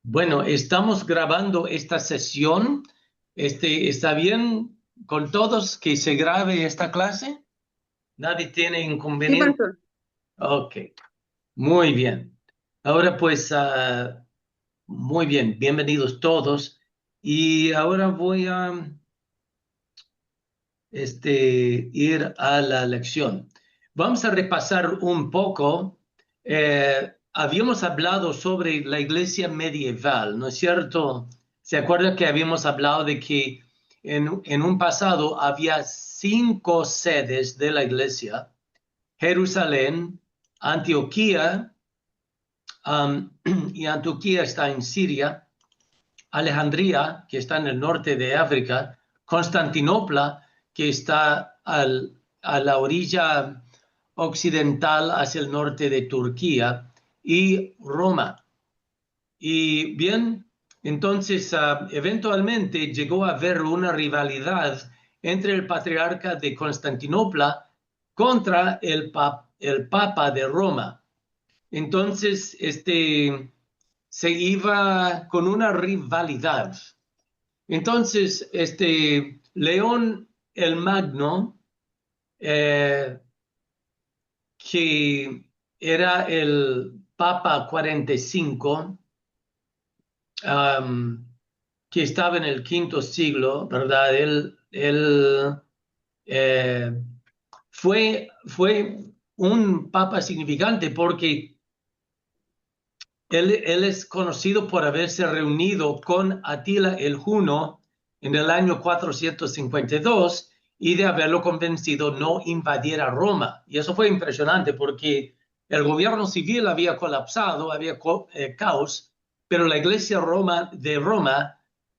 Bueno, estamos grabando esta sesión. ¿Está bien con todos que se grabe esta clase? ¿Nadie tiene Sí, inconveniente? pastor. Ok, muy bien. Ahora pues, muy bien, bienvenidos todos. Y ahora voy a ir a la lección. Vamos a repasar un poco. Habíamos hablado sobre la iglesia medieval, ¿no es cierto? ¿Se acuerda que habíamos hablado de que en un pasado había 5 sedes de la iglesia? Jerusalén, Antioquía, y Antioquía está en Siria, Alejandría, que está en el norte de África, Constantinopla, que está a la orilla occidental hacia el norte de Turquía, y Roma. Y bien, entonces eventualmente llegó a haber una rivalidad entre el patriarca de Constantinopla contra el Papa de Roma. Entonces, se iba con una rivalidad. Entonces, León el Magno, eh, que era el Papa 45, um, que estaba en el quinto siglo, ¿verdad? Él eh, fue un papa significante porque él es conocido por haberse reunido con Atila el Juno en el año 452 y de haberlo convencido no invadiera Roma. Y eso fue impresionante porque el gobierno civil había colapsado, había caos, pero la iglesia de Roma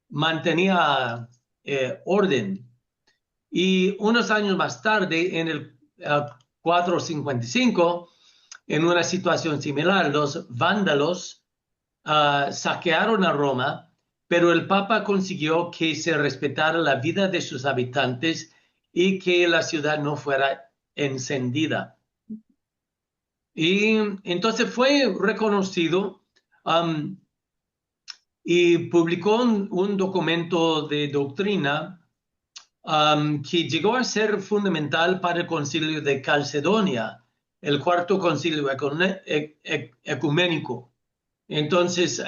mantenía orden. Y unos años más tarde, en el 455, en una situación similar, los vándalos saquearon a Roma, pero el Papa consiguió que se respetara la vida de sus habitantes y que la ciudad no fuera encendida. Y entonces fue reconocido, um, y publicó un documento de doctrina, que llegó a ser fundamental para el concilio de Calcedonia, el cuarto concilio ecuménico. Entonces,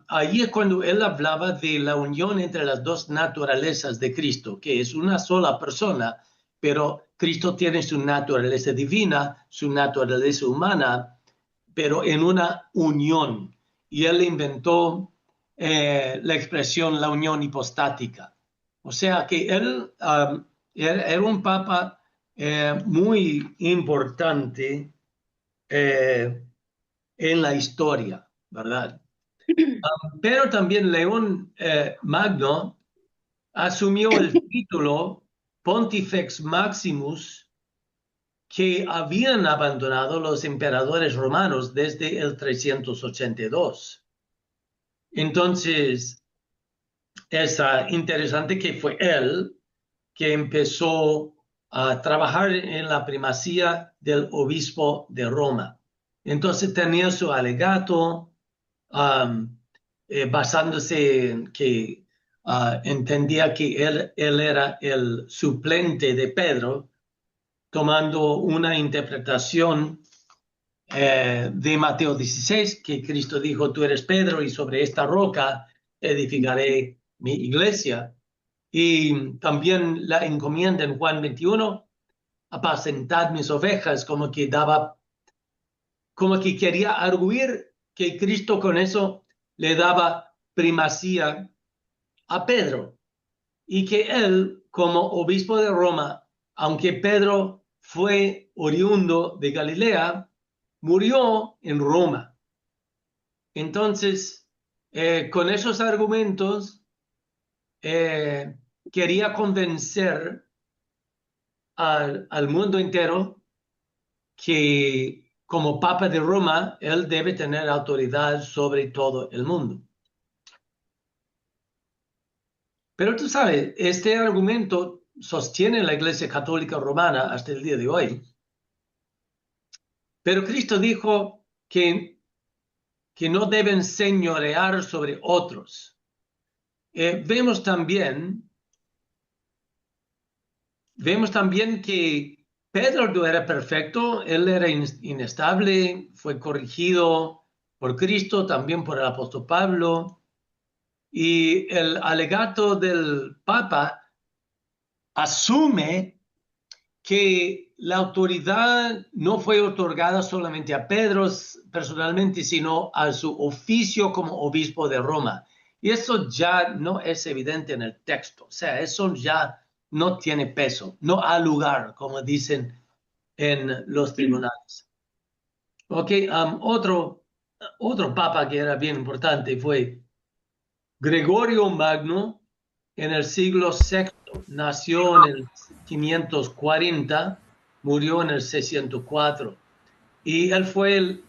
ahí es cuando él hablaba de la unión entre las dos naturalezas de Cristo, que es una sola persona, pero Cristo tiene su naturaleza divina, su naturaleza humana, pero en una unión. Y él inventó la expresión la unión hipostática. O sea que él era un papa muy importante eh, en la historia, ¿verdad? Pero también León Magno asumió el título Pontifex Maximus que habían abandonado los emperadores romanos desde el 382. Entonces, es interesante que fue él que empezó a trabajar en la primacía del obispo de Roma. Entonces tenía su alegato, um, basándose en que entendía que él era el suplente de Pedro, tomando una interpretación de Mateo 16, que Cristo dijo, tú eres Pedro y sobre esta roca edificaré mi iglesia. Y también la encomienda en Juan 21, apacentad mis ovejas, como que quería arguir que Cristo con eso le daba primacía a Pedro y que él, como obispo de Roma, aunque Pedro fue oriundo de Galilea, murió en Roma. Entonces, con esos argumentos, eh, quería convencer al mundo entero que como Papa de Roma, él debe tener autoridad sobre todo el mundo. Pero tú sabes, este argumento sostiene la Iglesia Católica Romana hasta el día de hoy. Pero Cristo dijo que que no deben señorear sobre otros. Vemos también que Pedro no era perfecto, él era inestable, fue corregido por Cristo, también por el apóstol Pablo, y el alegato del Papa asume que la autoridad no fue otorgada solamente a Pedro personalmente, sino a su oficio como obispo de Roma. Y eso ya no es evidente en el texto, o sea, eso ya no tiene peso, no ha lugar, como dicen en los tribunales. Ok, otro papa que era bien importante fue Gregorio Magno en el siglo VI. Nació en el 540, murió en el 604. Y él fue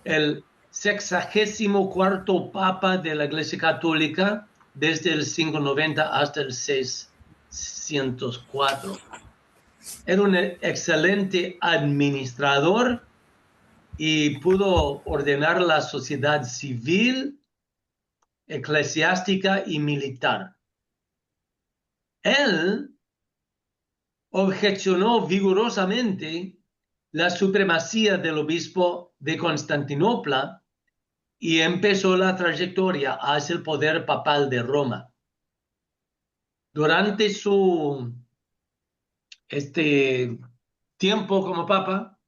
el 64º papa de la Iglesia Católica desde el 590 hasta el 604. Era un excelente administrador y pudo ordenar la sociedad civil, eclesiástica y militar. Él objecionó vigorosamente la supremacía del obispo de Constantinopla y empezó la trayectoria hacia el poder papal de Roma. Durante su tiempo como papa,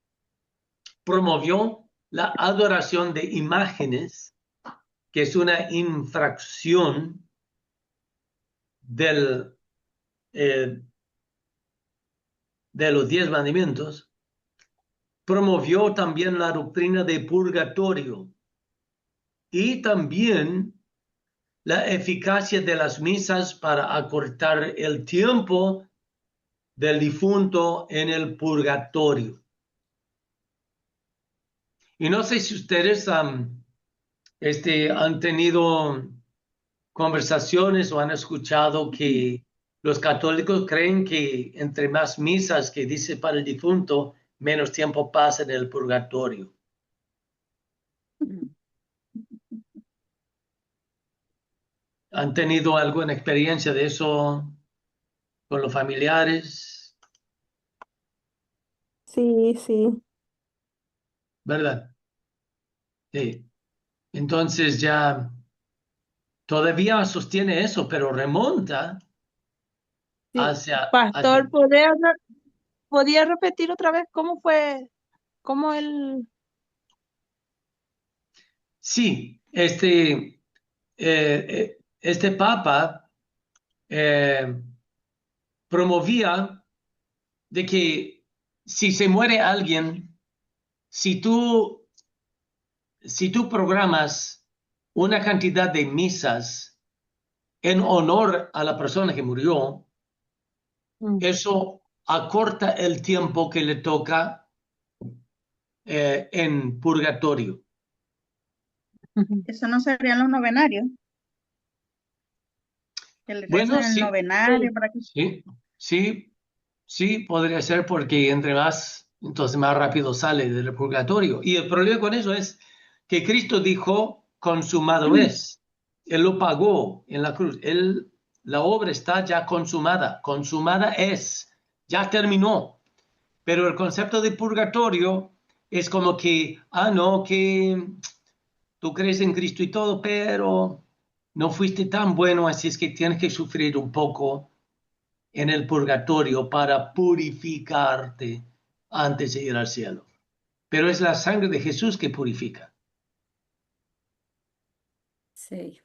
promovió la adoración de imágenes, que es una infracción del, eh, de los 10 mandamientos. Promovió también la doctrina de purgatorio y también la eficacia de las misas para acortar el tiempo del difunto en el purgatorio. Y no sé si ustedes han tenido conversaciones o han escuchado que los católicos creen que entre más misas que dice para el difunto, menos tiempo pasa en el purgatorio. ¿Han tenido alguna experiencia de eso con los familiares? Sí, sí, ¿Verdad? Sí. Entonces ya todavía sostiene eso, pero remonta sí. hacia... Pastor, ¿podría repetir otra vez cómo fue, cómo él... Sí, este papa eh, promovía de que si se muere alguien, si tú, si tú programas una cantidad de misas en honor a la persona que murió, Mm, eso acorta el tiempo que le toca en purgatorio. ujú. Eso no serían los novenarios, que le Bueno, rezan el sí, novenario para que... sí, sí, sí, podría ser porque entre más, entonces más rápido sale del purgatorio. Y el problema con eso es que Cristo dijo, consumado es. Él lo pagó en la cruz. La obra está ya consumada es, ya terminó. Pero el concepto de purgatorio es como que, no, que tú crees en Cristo y todo, pero no fuiste tan bueno, así es que tienes que sufrir un poco en el purgatorio para purificarte antes de ir al cielo. Pero es la sangre de Jesús que purifica. Sí.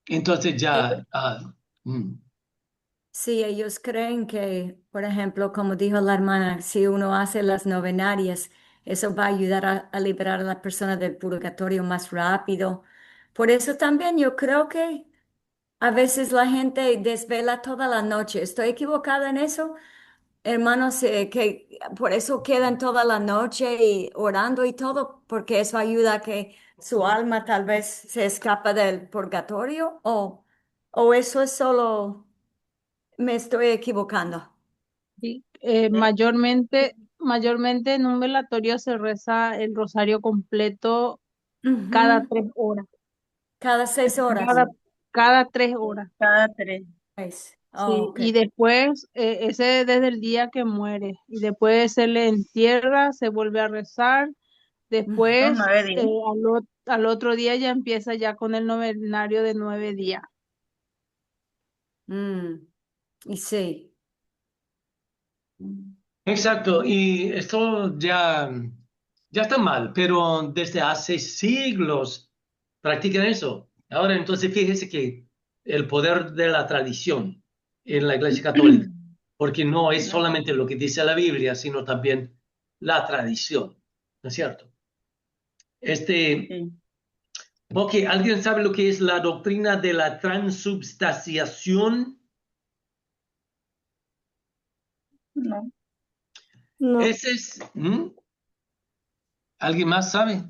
Entonces Ellos, ya, mm, sí, ellos creen que, por ejemplo, como dijo la hermana, si uno hace las novenarias, eso va a ayudar a liberar a la persona del purgatorio más rápido. Por eso también yo creo que a veces la gente desvela toda la noche. ¿Estoy equivocada en eso? Hermanos, que por eso quedan toda la noche y orando y todo, porque eso ayuda a que su alma tal vez se escapa del purgatorio, o eso es solo, me estoy equivocando. Sí, mayormente en un velatorio se reza el rosario completo cada Ujú. 3 horas. Cada 6 horas. Cada, cada 3 horas. Cada 3. Oh, Sí, ok. y después, ese desde el día que muere, y después se le entierra, se vuelve a rezar, Son después 9 días. al otro día ya empieza ya con el novenario de 9 días. Mm, y sí. Exacto, y esto ya está mal, pero desde hace siglos practican eso. Ahora, entonces, fíjese que el poder de la tradición en la Iglesia Católica, porque no es solamente lo que dice la Biblia, sino también la tradición, ¿no es cierto? Sí. Ok, ¿alguien sabe lo que es la doctrina de la transubstanciación? No. No. Ese es, ¿alguien más sabe?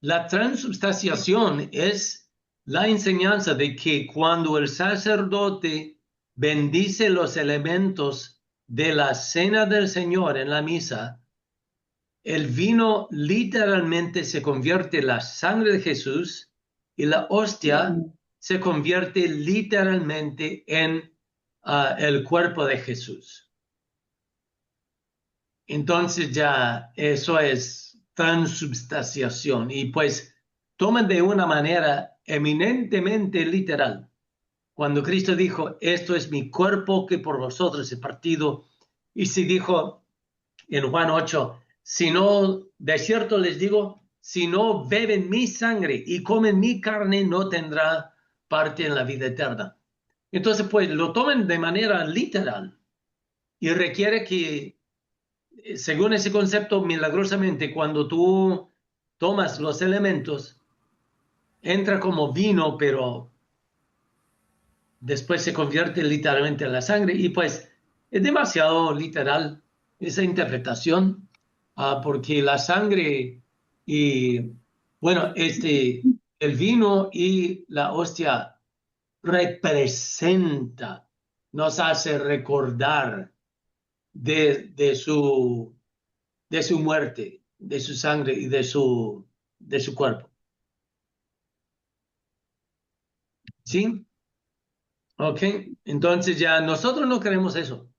La transubstanciación es la enseñanza de que cuando el sacerdote bendice los elementos de la cena del Señor en la misa, el vino literalmente se convierte en la sangre de Jesús y la hostia se convierte literalmente en el cuerpo de Jesús. Entonces ya eso es transubstanciación y pues toman de una manera eminentemente literal. Cuando Cristo dijo, esto es mi cuerpo que por vosotros he partido, y se dijo en Juan 8, si no, de cierto les digo, si no beben mi sangre y comen mi carne, no tendrá parte en la vida eterna. Entonces, pues lo toman de manera literal y requiere que según ese concepto, milagrosamente, cuando tú tomas los elementos, entra como vino, pero después se convierte literalmente en la sangre. Y pues es demasiado literal esa interpretación, porque la sangre y, bueno, el vino y la hostia representa, nos hace recordar de de su muerte, de su sangre y de su cuerpo. ¿Sí? Ok. Entonces ya nosotros no queremos eso.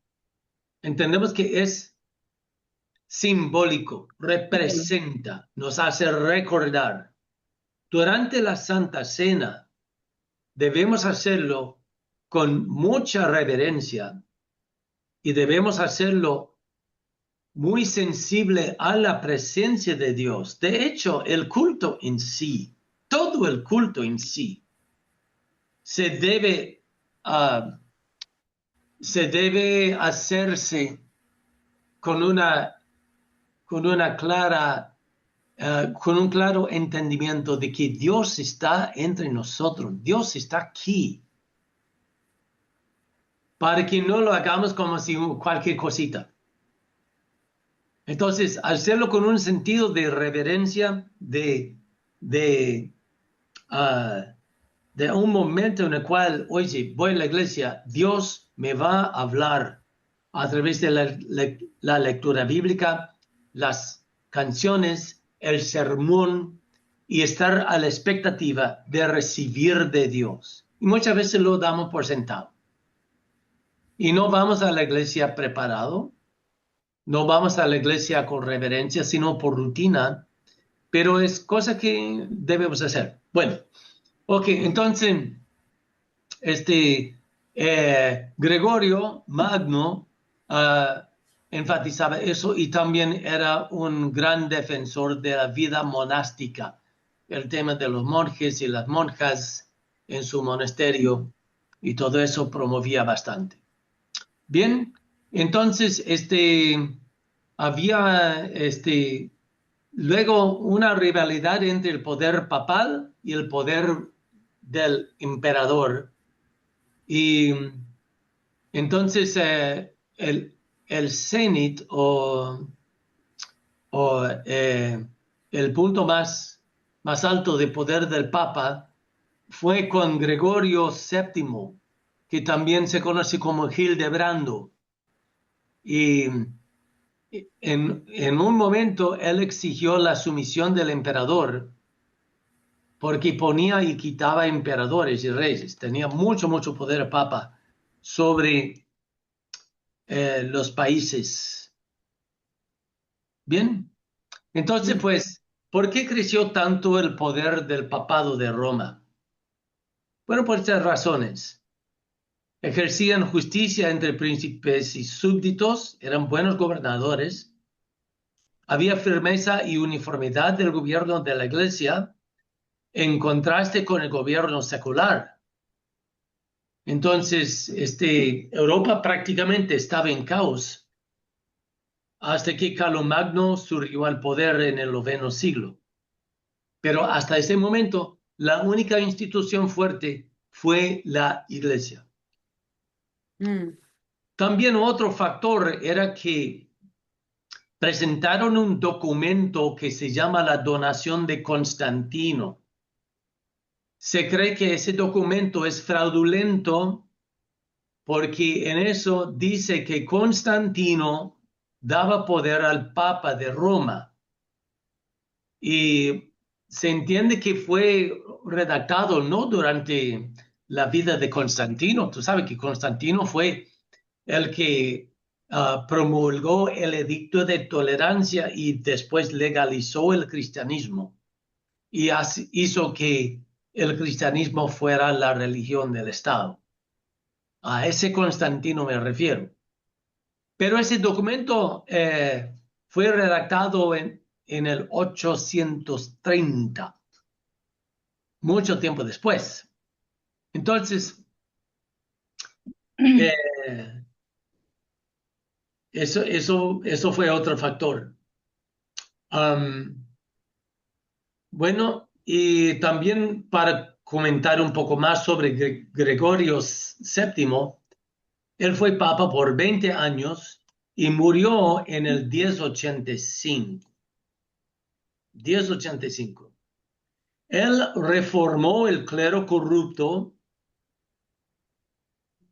Entendemos que es simbólico, representa, nos hace recordar. Durante la Santa Cena debemos hacerlo con mucha reverencia y debemos hacerlo muy sensible a la presencia de Dios. De hecho, el culto en sí, todo el culto en sí, se debe, ah, se debe hacerse con con una clara, con un claro entendimiento de que Dios está entre nosotros, Dios está aquí, para que no lo hagamos como si cualquier cosita. Entonces, hacerlo con un sentido de reverencia, de, ah, de un momento en el cual, oye, voy a la iglesia, Dios me va a hablar a través de la lectura bíblica, las canciones, el sermón y estar a la expectativa de recibir de Dios. Y muchas veces lo damos por sentado. Y no vamos a la iglesia preparado, no vamos a la iglesia con reverencia, sino por rutina, pero es cosa que debemos hacer. Bueno, ok, entonces Gregorio Magno enfatizaba eso y también era un gran defensor de la vida monástica, el tema de los monjes y las monjas en su monasterio y todo eso promovía bastante. Bien, entonces había luego una rivalidad entre el poder papal y el poder del emperador. Y entonces el cenit o el punto más alto de poder del Papa fue con Gregorio VII, que también se conoce como Hildebrando. Y en un momento él exigió la sumisión del emperador porque ponía y quitaba emperadores y reyes. Tenía mucho, mucho poder el Papa sobre los países. Bien, entonces pues, ¿por qué creció tanto el poder del papado de Roma? Bueno, por estas razones. Ejercían justicia entre príncipes y súbditos, eran buenos gobernadores, había firmeza y uniformidad del gobierno de la Iglesia en contraste con el gobierno secular. Entonces, Europa prácticamente estaba en caos hasta que Carlomagno surgió al poder en el IX siglo. Pero hasta ese momento, la única institución fuerte fue la Iglesia. También otro factor era que presentaron un documento que se llama la Donación de Constantino. Se cree que ese documento es fraudulento porque en eso dice que Constantino daba poder al Papa de Roma. Y se entiende que fue redactado no durante la vida de Constantino. Tú sabes que Constantino fue el que promulgó el edicto de tolerancia y después legalizó el cristianismo y hizo que el cristianismo fuera la religión del Estado. A ese Constantino me refiero. Pero ese documento fue redactado en el 830, mucho tiempo después. Entonces, eso fue otro factor. Bueno, y también para comentar un poco más sobre Gregorio VII, él fue papa por 20 años y murió en el 1085. 1085. Él reformó el clero corrupto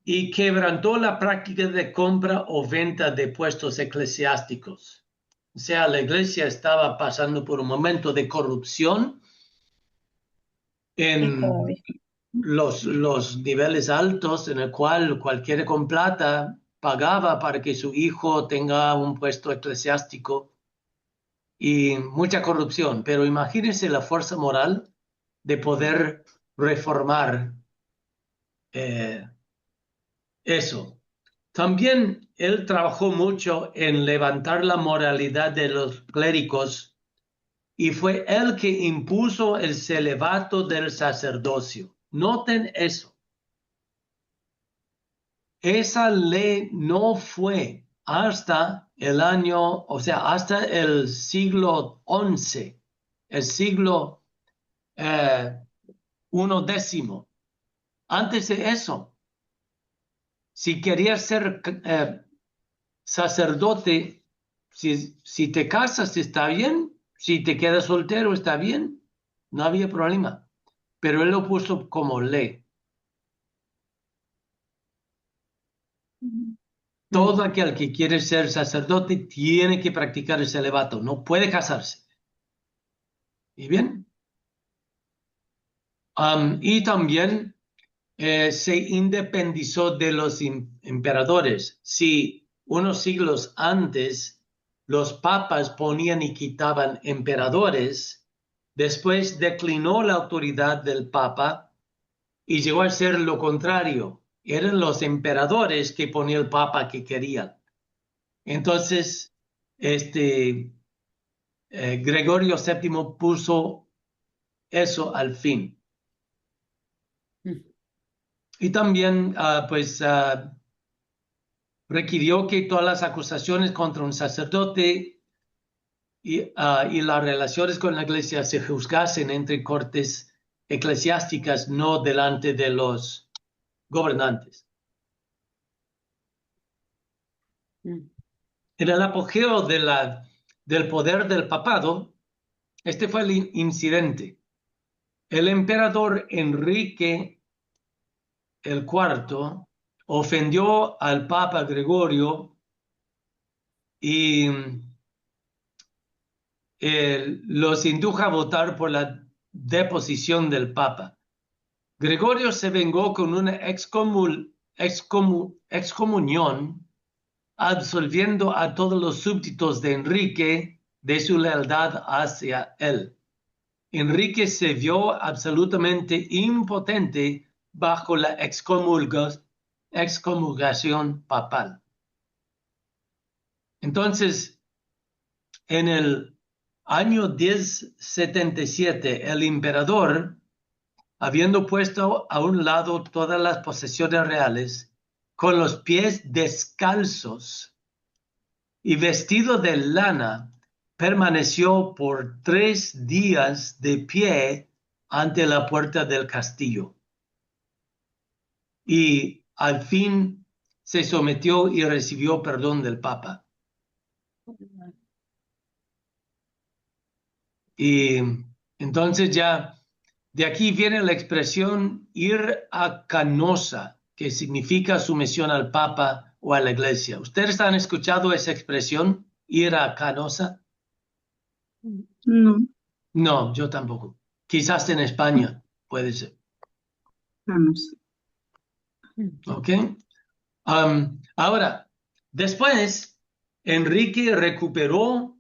y quebrantó la práctica de compra o venta de puestos eclesiásticos. O sea, la iglesia estaba pasando por un momento de corrupción en los niveles altos, en el cual cualquiera con plata pagaba para que su hijo tenga un puesto eclesiástico y mucha corrupción. Pero imagínense la fuerza moral de poder reformar eso. También él trabajó mucho en levantar la moralidad de los clérigos y fue él que impuso el celibato del sacerdocio. Noten eso. Esa ley no fue hasta el año, o sea, hasta el siglo XI, el siglo XI. Antes de eso, si querías ser sacerdote, si te casas está bien, si te quedas soltero está bien, no había problema. Pero él lo puso como ley. Todo aquel que quiere ser sacerdote tiene que practicar el celibato, no puede casarse. ¿Y bien? Y también se independizó de los emperadores. Si unos siglos antes los papas ponían y quitaban emperadores, después declinó la autoridad del papa y llegó a ser lo contrario. Eran los emperadores que ponía el papa que querían. Entonces, Gregorio VII puso eso al fin. Y también, requirió que todas las acusaciones contra un sacerdote y las relaciones con la iglesia se juzgasen entre cortes eclesiásticas, no delante de los gobernantes. En el apogeo del poder del papado, este fue el incidente. El emperador Enrique IV ofendió al Papa Gregorio y los indujo a votar por la deposición del Papa. Gregorio se vengó con una excomunión, absolviendo a todos los súbditos de Enrique de su lealtad hacia él. Enrique se vio absolutamente impotente bajo la excomulgación papal. Entonces, en el año 1077, el emperador, habiendo puesto a un lado todas las posesiones reales, con los pies descalzos y vestido de lana, permaneció por 3 días de pie ante la puerta del castillo. Y al fin se sometió y recibió perdón del Papa. Y entonces ya de aquí viene la expresión ir a Canosa, que significa sumisión al Papa o a la Iglesia. ¿Ustedes han escuchado esa expresión, ir a Canosa? No, No, yo tampoco. Quizás en España puede ser. no sé. ¿Ok? Ahora, después, Enrique recuperó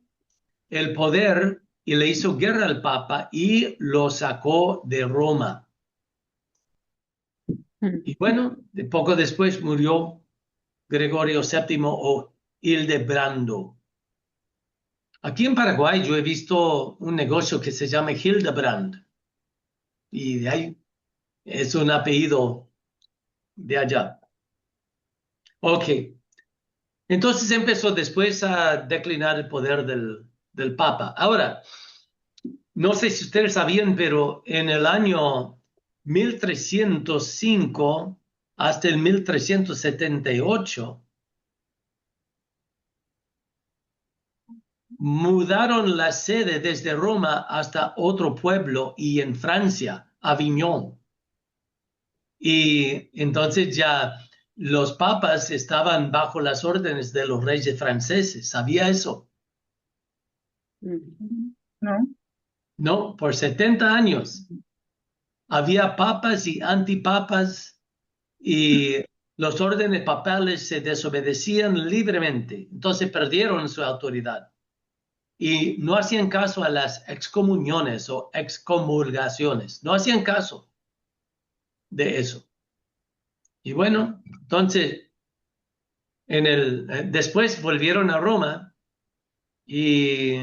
el poder y le hizo guerra al Papa y lo sacó de Roma. Y bueno, poco después murió Gregorio VII o Hildebrando. Aquí en Paraguay yo he visto un negocio que se llama Hildebrand y de ahí es un apellido de allá. Ok, entonces empezó después a declinar el poder del Papa. Ahora, no sé si ustedes sabían, pero en el año 1305 hasta el 1378 mudaron la sede desde Roma hasta otro pueblo y en Francia, Aviñón. Y entonces ya los papas estaban bajo las órdenes de los reyes franceses. ¿Sabía eso? No, No, por 70 años había papas y antipapas y los órdenes papales se desobedecían libremente. Entonces perdieron su autoridad y no hacían caso a las excomuniones o excomulgaciones. No hacían caso de eso. Y bueno, entonces después volvieron a Roma y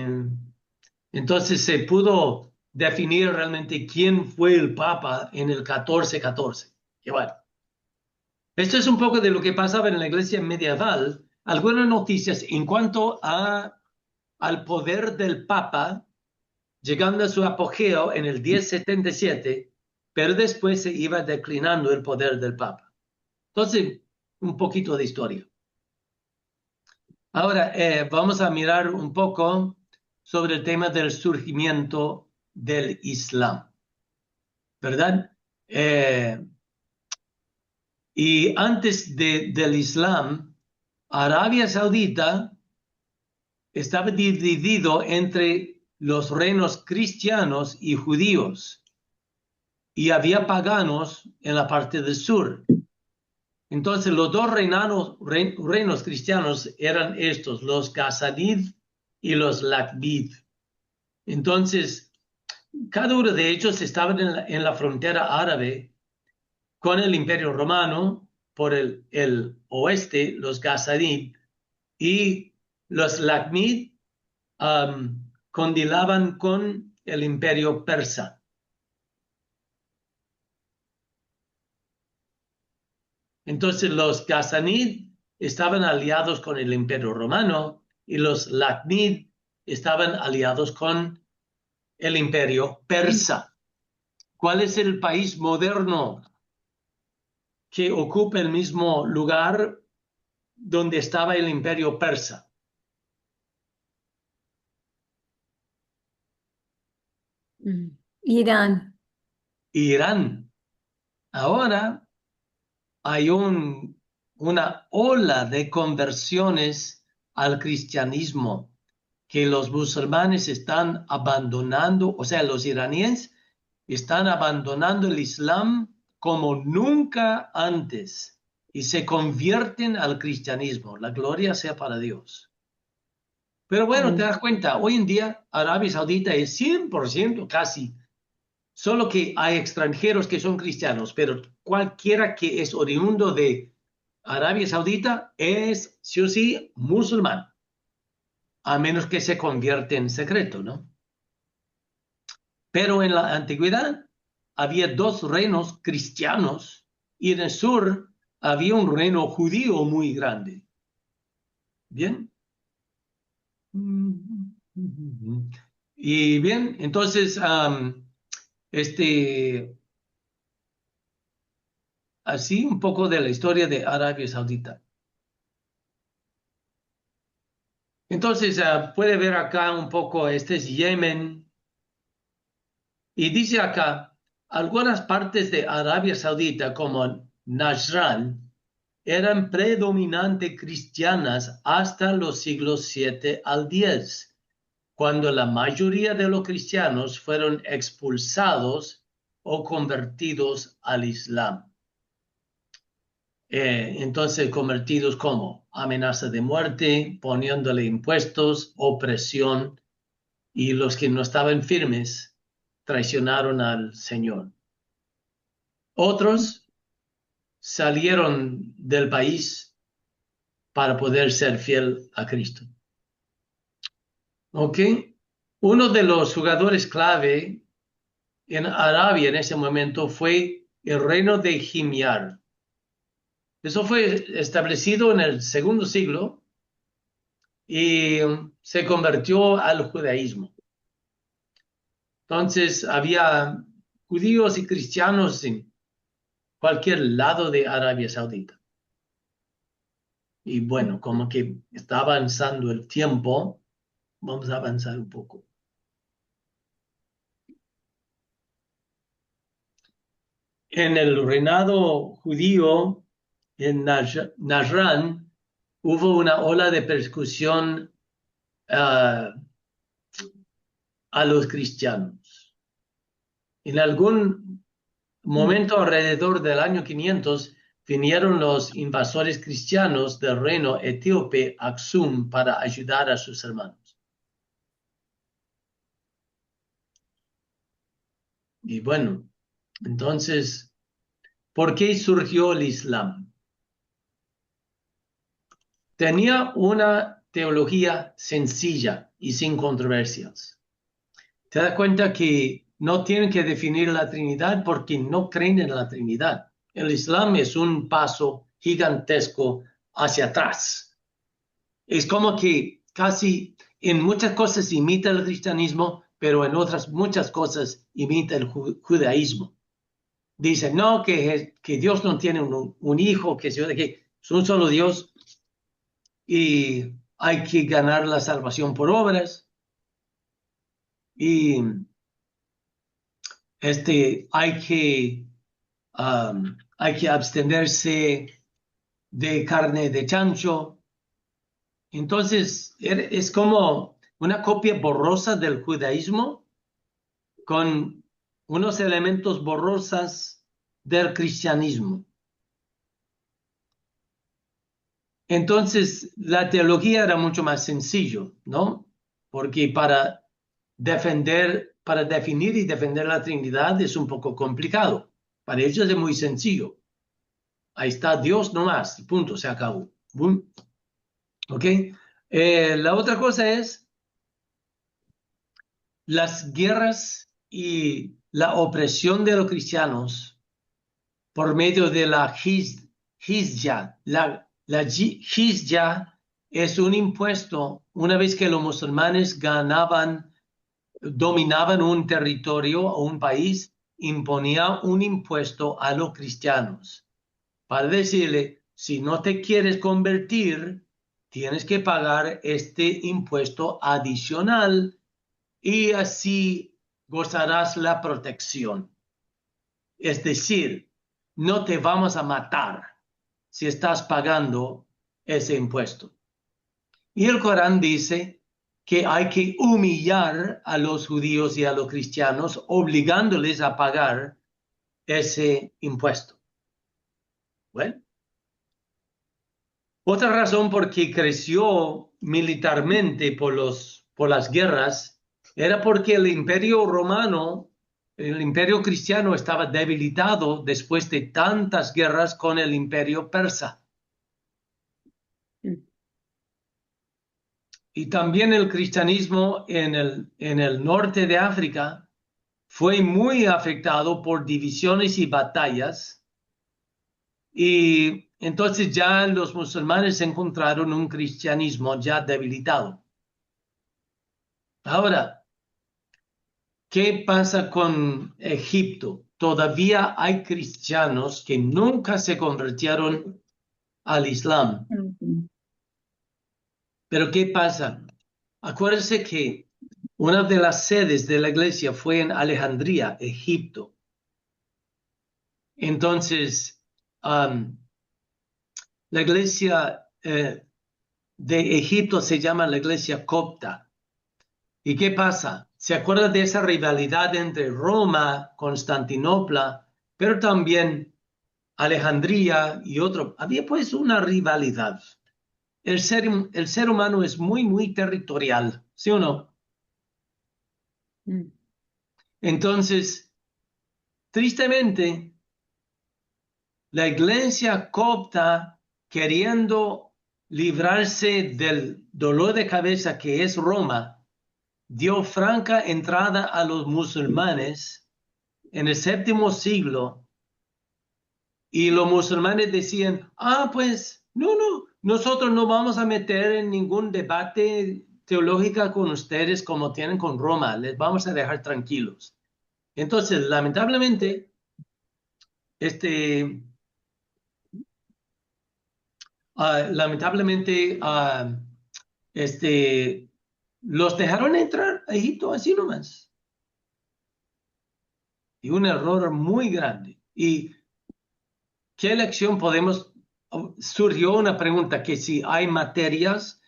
entonces se pudo definir realmente quién fue el Papa en el 1414. Y bueno, esto es un poco de lo que pasaba en la iglesia medieval. Algunas noticias en cuanto al poder del Papa, llegando a su apogeo en el 1077, pero después se iba declinando el poder del Papa. Entonces, un poquito de historia. Ahora, vamos a mirar un poco sobre el tema del surgimiento del Islam, ¿verdad? Y antes del Islam, Arabia Saudita estaba dividido entre los reinos cristianos y judíos, y había paganos en la parte del sur. Entonces, los dos reinos cristianos eran estos, los Ghazanid y los Lakbid. Entonces, cada uno de ellos estaban en la frontera árabe con el Imperio Romano por el oeste, los Ghazanid, y los Lakbid condilaban con el Imperio Persa. Entonces los Ghazanid estaban aliados con el Imperio Romano y los Lakbid estaban aliados con el Imperio Persa. ¿Cuál es el país moderno que ocupa el mismo lugar donde estaba el Imperio Persa? Irán. Irán. Ahora hay una ola de conversiones al cristianismo, que los musulmanes están abandonando, o sea, los iraníes están abandonando el Islam como nunca antes y se convierten al cristianismo. La gloria sea para Dios. Pero bueno, te das cuenta, hoy en día Arabia Saudita es 100% casi, solo que hay extranjeros que son cristianos, pero cualquiera que es oriundo de Arabia Saudita es sí o sí musulmán, a menos que se convierta en secreto, ¿no? Pero en la antigüedad había dos reinos cristianos y en el sur había un reino judío muy grande. ¿Bien? Y bien, entonces, así un poco de la historia de Arabia Saudita. Entonces, puede ver acá un poco, este es Yemen. Y dice acá, algunas partes de Arabia Saudita, como Najran, eran predominantemente cristianas hasta los siglos 7 al 10, cuando la mayoría de los cristianos fueron expulsados o convertidos al Islam. Entonces, convertidos como amenaza de muerte, poniéndole impuestos, opresión, y los que no estaban firmes traicionaron al Señor. Otros salieron del país para poder ser fiel a Cristo. ¿Ok? Uno de los jugadores clave en Arabia en ese momento fue el reino de Himyar. Eso fue establecido en el segundo siglo y se convirtió al judaísmo. Entonces había judíos y cristianos en cualquier lado de Arabia Saudita. Y bueno, como que está avanzando el tiempo, vamos a avanzar un poco. En el reinado judío en Najran hubo una ola de persecución a los cristianos. En algún momento alrededor del año 500 vinieron los invasores cristianos del reino etíope Aksum para ayudar a sus hermanos. Y bueno, entonces, ¿por qué surgió el Islam? Tenía una teología sencilla y sin controversias. Te das cuenta que no tienen que definir la Trinidad porque no creen en la Trinidad. El Islam es un paso gigantesco hacia atrás. Es como que casi en muchas cosas imita el cristianismo, pero en otras muchas cosas imita el judaísmo. Dicen, no, que Dios no tiene un hijo, que es un solo Dios y hay que ganar la salvación por obras. Y hay que abstenerse de carne de chancho. Entonces, es como una copia borrosa del judaísmo con unos elementos borrosos del cristianismo. Entonces, la teología era mucho más sencillo, ¿no? Porque para definir y defender la Trinidad es un poco complicado. Para ellos es muy sencillo. Ahí está Dios nomás, punto, se acabó. Boom. ¿Ok? La otra cosa es las guerras y la opresión de los cristianos por medio de la jizya. La jizya es un impuesto una vez que los musulmanes dominaban un territorio o un país, imponía un impuesto a los cristianos para decirle, si no te quieres convertir, tienes que pagar este impuesto adicional y así gozarás la protección. Es decir, no te vamos a matar si estás pagando ese impuesto. Y el Corán dice que hay que humillar a los judíos y a los cristianos, obligándoles a pagar ese impuesto. Bueno, otra razón por que creció militarmente por las guerras era porque el Imperio Romano, el Imperio Cristiano estaba debilitado después de tantas guerras con el Imperio Persa. Y también el cristianismo en el norte de África fue muy afectado por divisiones y batallas. Y entonces ya los musulmanes encontraron un cristianismo ya debilitado. Ahora, ¿qué pasa con Egipto? Todavía hay cristianos que nunca se convirtieron al Islam. Pero ¿qué pasa? Acuérdense que una de las sedes de la iglesia fue en Alejandría, Egipto. Entonces, la iglesia de Egipto se llama la iglesia copta. ¿Y qué pasa? ¿Se acuerda de esa rivalidad entre Roma, Constantinopla, pero también Alejandría y otro? Había pues una rivalidad. El ser humano es muy, muy territorial, ¿sí o no? Entonces, tristemente, la iglesia copta, queriendo librarse del dolor de cabeza que es Roma, dio franca entrada a los musulmanes en el séptimo siglo, y los musulmanes decían, pues no, nosotros no vamos a meter en ningún debate teológico con ustedes como tienen con Roma, les vamos a dejar tranquilos. Entonces, lamentablemente, este, lamentablemente, los dejaron entrar a Egipto así nomás. Y un error muy grande. ¿Y qué lección podemos? Surgió una pregunta que si hay materias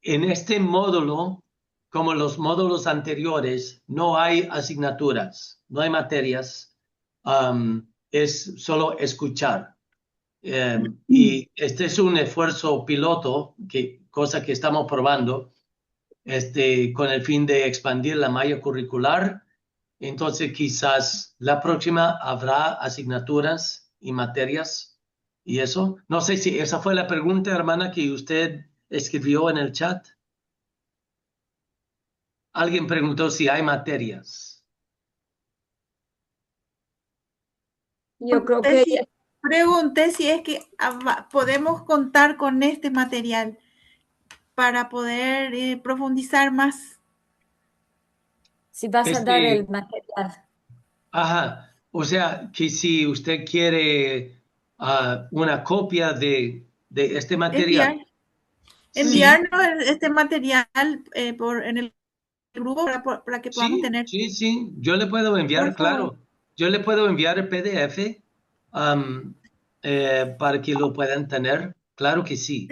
en este módulo, como los módulos anteriores, no hay asignaturas, no hay materias, es solo escuchar. Y este es un esfuerzo piloto, cosa que estamos probando, con el fin de expandir la malla curricular. Entonces, quizás la próxima habrá asignaturas y materias y eso. No sé si esa fue la pregunta, hermana, que usted escribió en el chat. Alguien preguntó si hay materias. Yo creo que Pregunté si es que podemos contar con este material para poder profundizar más. si vas a dar el material. Ajá, o sea, que si usted quiere una copia de este material. Enviarnos este material en el grupo para que podamos tener. Sí, yo le puedo enviar, claro. Yo le puedo enviar el PDF para que lo puedan tener. Claro que sí,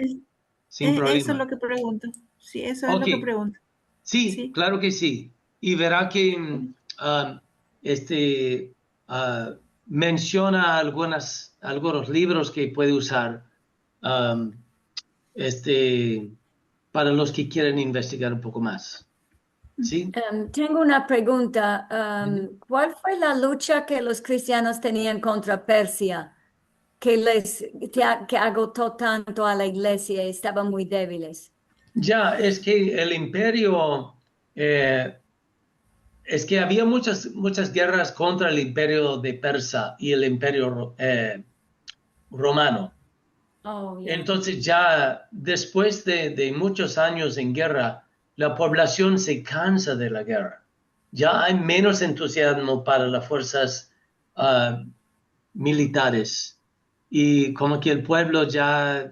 sin problema. Eso es lo que pregunto. Sí, eso es lo que pregunto. Sí, claro que sí. Y verá que menciona algunos libros que puede usar para los que quieren investigar un poco más. ¿Sí? Tengo una pregunta. ¿Cuál fue la lucha que los cristianos tenían contra Persia que agotó tanto a la iglesia y estaban muy débiles? Ya, es que el imperio, es que había muchas guerras contra el imperio de Persa y el imperio romano. Entonces ya después de muchos años en guerra, la población se cansa de la guerra. Ya hay menos entusiasmo para las fuerzas militares y como que el pueblo ya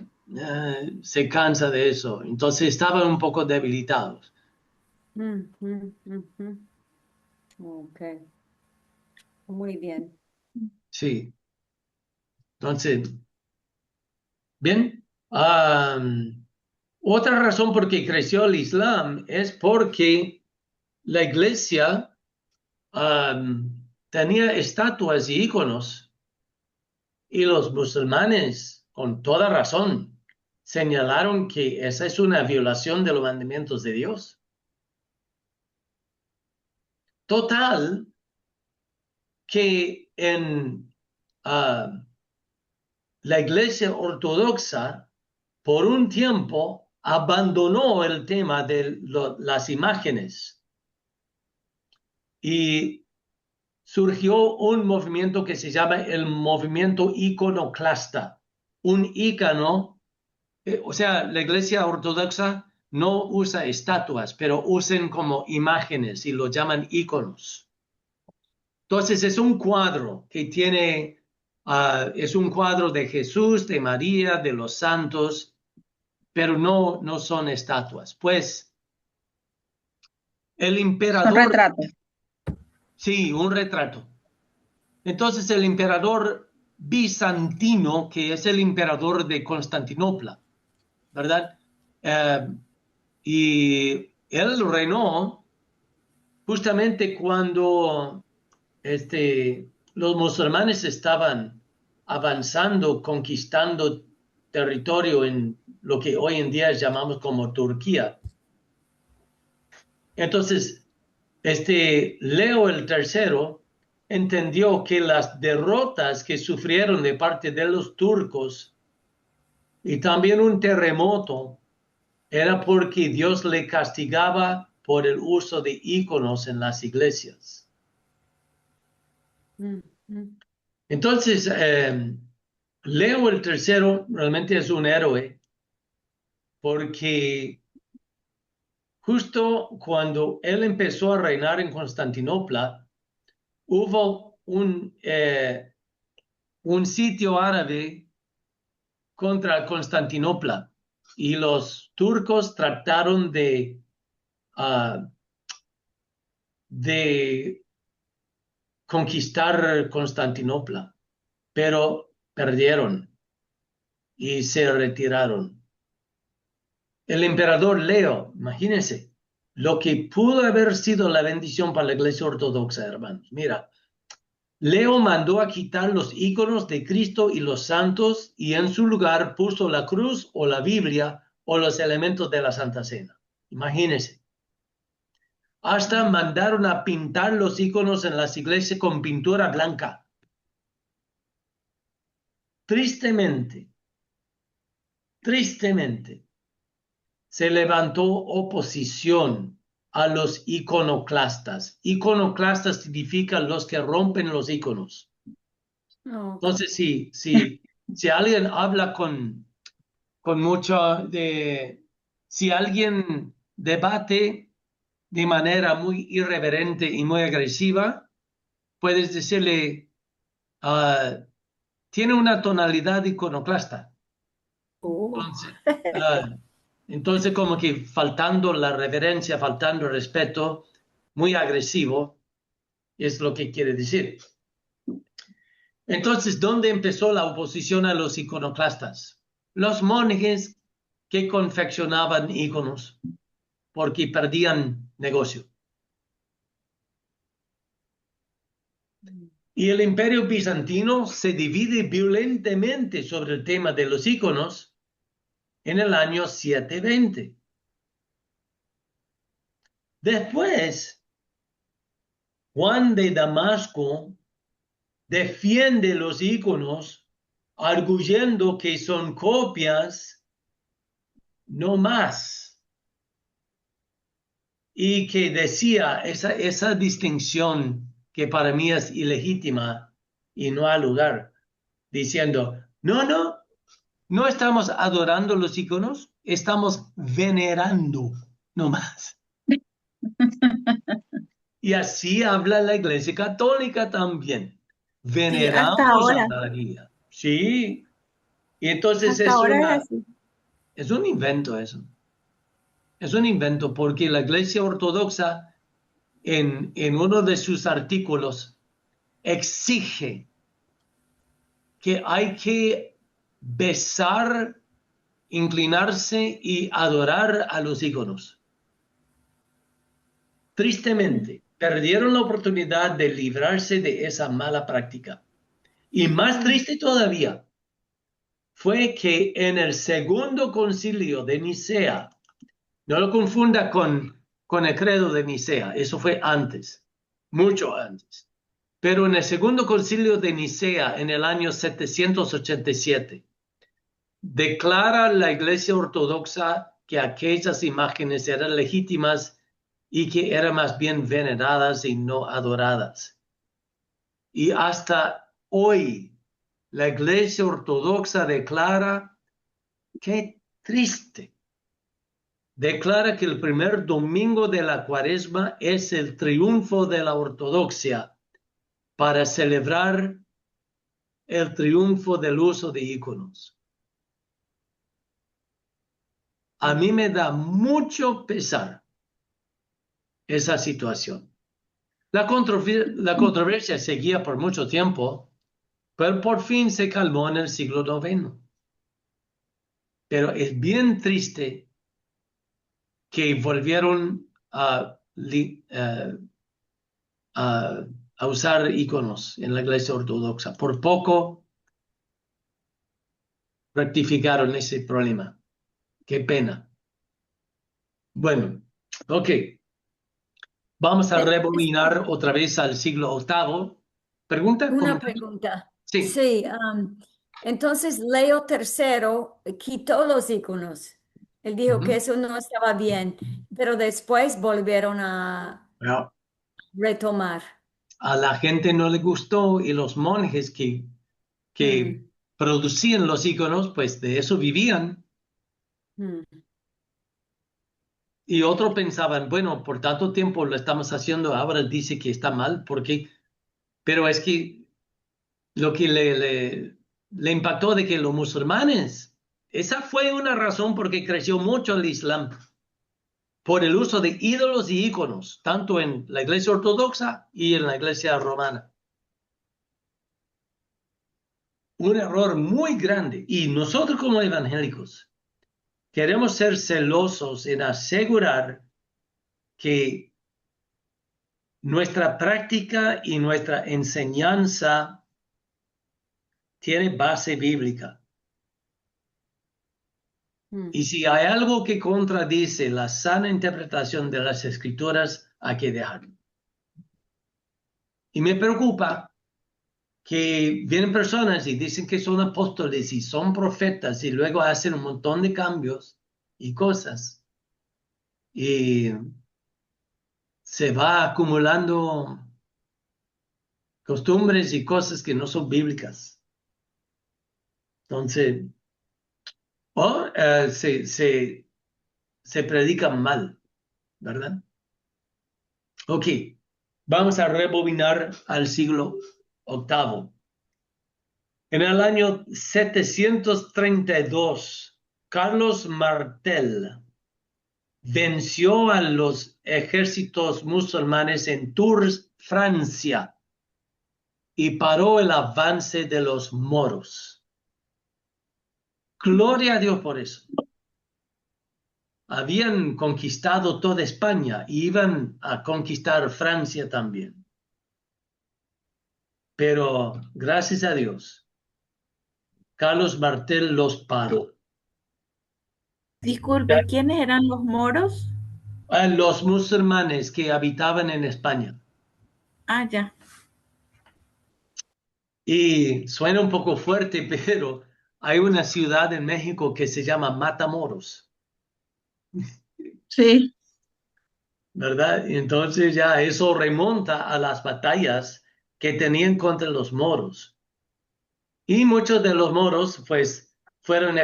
se cansa de eso. Entonces estaban un poco debilitados. Ok, muy bien. Sí. Entonces, bien. Otra razón por qué creció el Islam es porque la iglesia tenía estatuas y íconos y los musulmanes, con toda razón, señalaron que esa es una violación de los mandamientos de Dios. Total, que en la iglesia ortodoxa, por un tiempo, abandonó el tema de las imágenes y surgió un movimiento que se llama el movimiento iconoclasta. Un ícono, o sea, la iglesia ortodoxa no usa estatuas, pero usan como imágenes y lo llaman íconos. Entonces es un cuadro que tiene, es un cuadro de Jesús, de María, de los santos, pero no son estatuas. Pues el Un emperador, retrato. sí, un retrato. Entonces el emperador bizantino, que es el emperador de Constantinopla, ¿verdad? Y él reinó justamente cuando los musulmanes estaban avanzando, conquistando territorio en lo que hoy en día llamamos como Turquía. Entonces, Leo el III entendió que las derrotas que sufrieron de parte de los turcos y también un terremoto era porque Dios le castigaba por el uso de íconos en las iglesias. Entonces, Leo el III realmente es un héroe porque justo cuando él empezó a reinar en Constantinopla, hubo un sitio árabe contra Constantinopla y los turcos trataron de conquistar Constantinopla, pero perdieron y se retiraron. El emperador Leo, imagínense, lo que pudo haber sido la bendición para la iglesia ortodoxa, hermanos. Mira, Leo mandó a quitar los íconos de Cristo y los santos y en su lugar puso la cruz o la Biblia o los elementos de la Santa Cena. Imagínense. Hasta mandaron a pintar los íconos en las iglesias con pintura blanca. Tristemente, se levantó oposición a los iconoclastas. Iconoclastas significan los que rompen los íconos. Entonces, si alguien habla con si alguien debate de manera muy irreverente y muy agresiva, puedes decirle, tiene una tonalidad iconoclasta. Entonces, como que faltando la reverencia, faltando el respeto, muy agresivo, es lo que quiere decir. Entonces, ¿dónde empezó la oposición a los iconoclastas? Los monjes que confeccionaban íconos porque perdían negocio. Y el imperio bizantino se divide violentamente sobre el tema de los íconos en el año 720. Después, Juan de Damasco defiende los íconos, arguyendo que son copias, no más. Y que decía esa distinción que para mí es ilegítima y no ha lugar, diciendo, no estamos adorando los íconos, estamos venerando, no más. Y así habla la Iglesia Católica también. Veneramos hasta ahora. a María. Sí. Y entonces Hasta ahora es así. es un invento eso. Es un invento porque la Iglesia Ortodoxa en uno de sus artículos exige que hay que besar inclinarse y adorar a los íconos. Tristemente, perdieron la oportunidad de librarse de esa mala práctica. Y más triste todavía fue que en el segundo concilio de Nicea, no lo confunda con el credo de Nicea, eso fue antes, mucho antes. Pero en el segundo concilio de Nicea, en el año 787, declara la Iglesia Ortodoxa que aquellas imágenes eran legítimas y que eran más bien veneradas y no adoradas. Y hasta hoy, la Iglesia Ortodoxa declara, qué triste, declara que el primer domingo de la Cuaresma es el triunfo de la ortodoxia para celebrar el triunfo del uso de íconos. A mí me da mucho pesar esa situación. La controversia seguía por mucho tiempo, pero por fin se calmó en el siglo IX. Pero es bien triste que volvieron a usar íconos en la Iglesia Ortodoxa. Por poco rectificaron ese problema. Qué pena. Bueno, ok. Vamos a rebobinar otra vez al siglo VIII. ¿Pregunta? Una ¿Comentario? pregunta. Sí. Sí, entonces Leo III quitó los íconos. Él dijo que eso no estaba bien, pero después volvieron a Bueno, retomar. a la gente no le gustó y los monjes que producían los íconos, pues de eso vivían. Y otros pensaban, bueno, por tanto tiempo lo estamos haciendo, ahora dice que está mal, porque, pero es que lo que le impactó de que los musulmanes, esa fue una razón por qué creció mucho el Islam, por el uso de ídolos y íconos, tanto en la Iglesia Ortodoxa y en la Iglesia Romana. Un error muy grande. Y nosotros como evangélicos queremos ser celosos en asegurar que nuestra práctica y nuestra enseñanza tiene base bíblica. Y si hay algo que contradice la sana interpretación de las Escrituras, hay que dejarlo. Y me preocupa que vienen personas y dicen que son apóstoles y son profetas y luego hacen un montón de cambios y cosas. Y se va acumulando costumbres y cosas que no son bíblicas. Entonces, se predican mal, ¿verdad? Ok, vamos a rebobinar al siglo VIII. En el año 732, Carlos Martel venció a los ejércitos musulmanes en Tours, Francia, y paró el avance de los moros. Gloria a Dios por eso. Habían conquistado toda España y iban a conquistar Francia también. Pero gracias a Dios, Carlos Martel los paró. Disculpe, ¿quiénes eran los moros? Los musulmanes que habitaban en España. Ah, ya. Y suena un poco fuerte, pero hay una ciudad en México que se llama Matamoros, Sí, ¿verdad? Y entonces ya eso remonta a las batallas que tenían contra los moros. Y muchos de los moros, pues, fueron,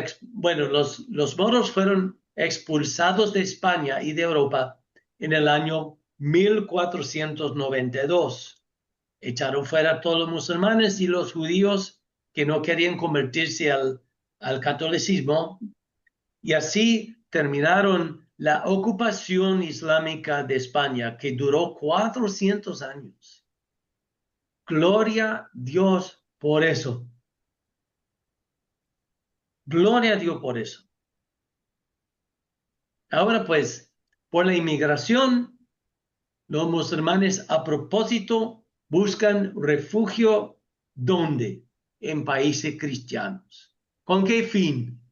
los moros fueron expulsados de España y de Europa en el año 1492. Echaron fuera a todos los musulmanes y los judíos que no querían convertirse al catolicismo. Y así terminaron la ocupación islámica de España, que duró 400 años. Gloria a Dios por eso. Gloria a Dios por eso. Ahora pues, por la inmigración, los musulmanes a propósito buscan refugio, ¿dónde? En países cristianos. ¿Con qué fin?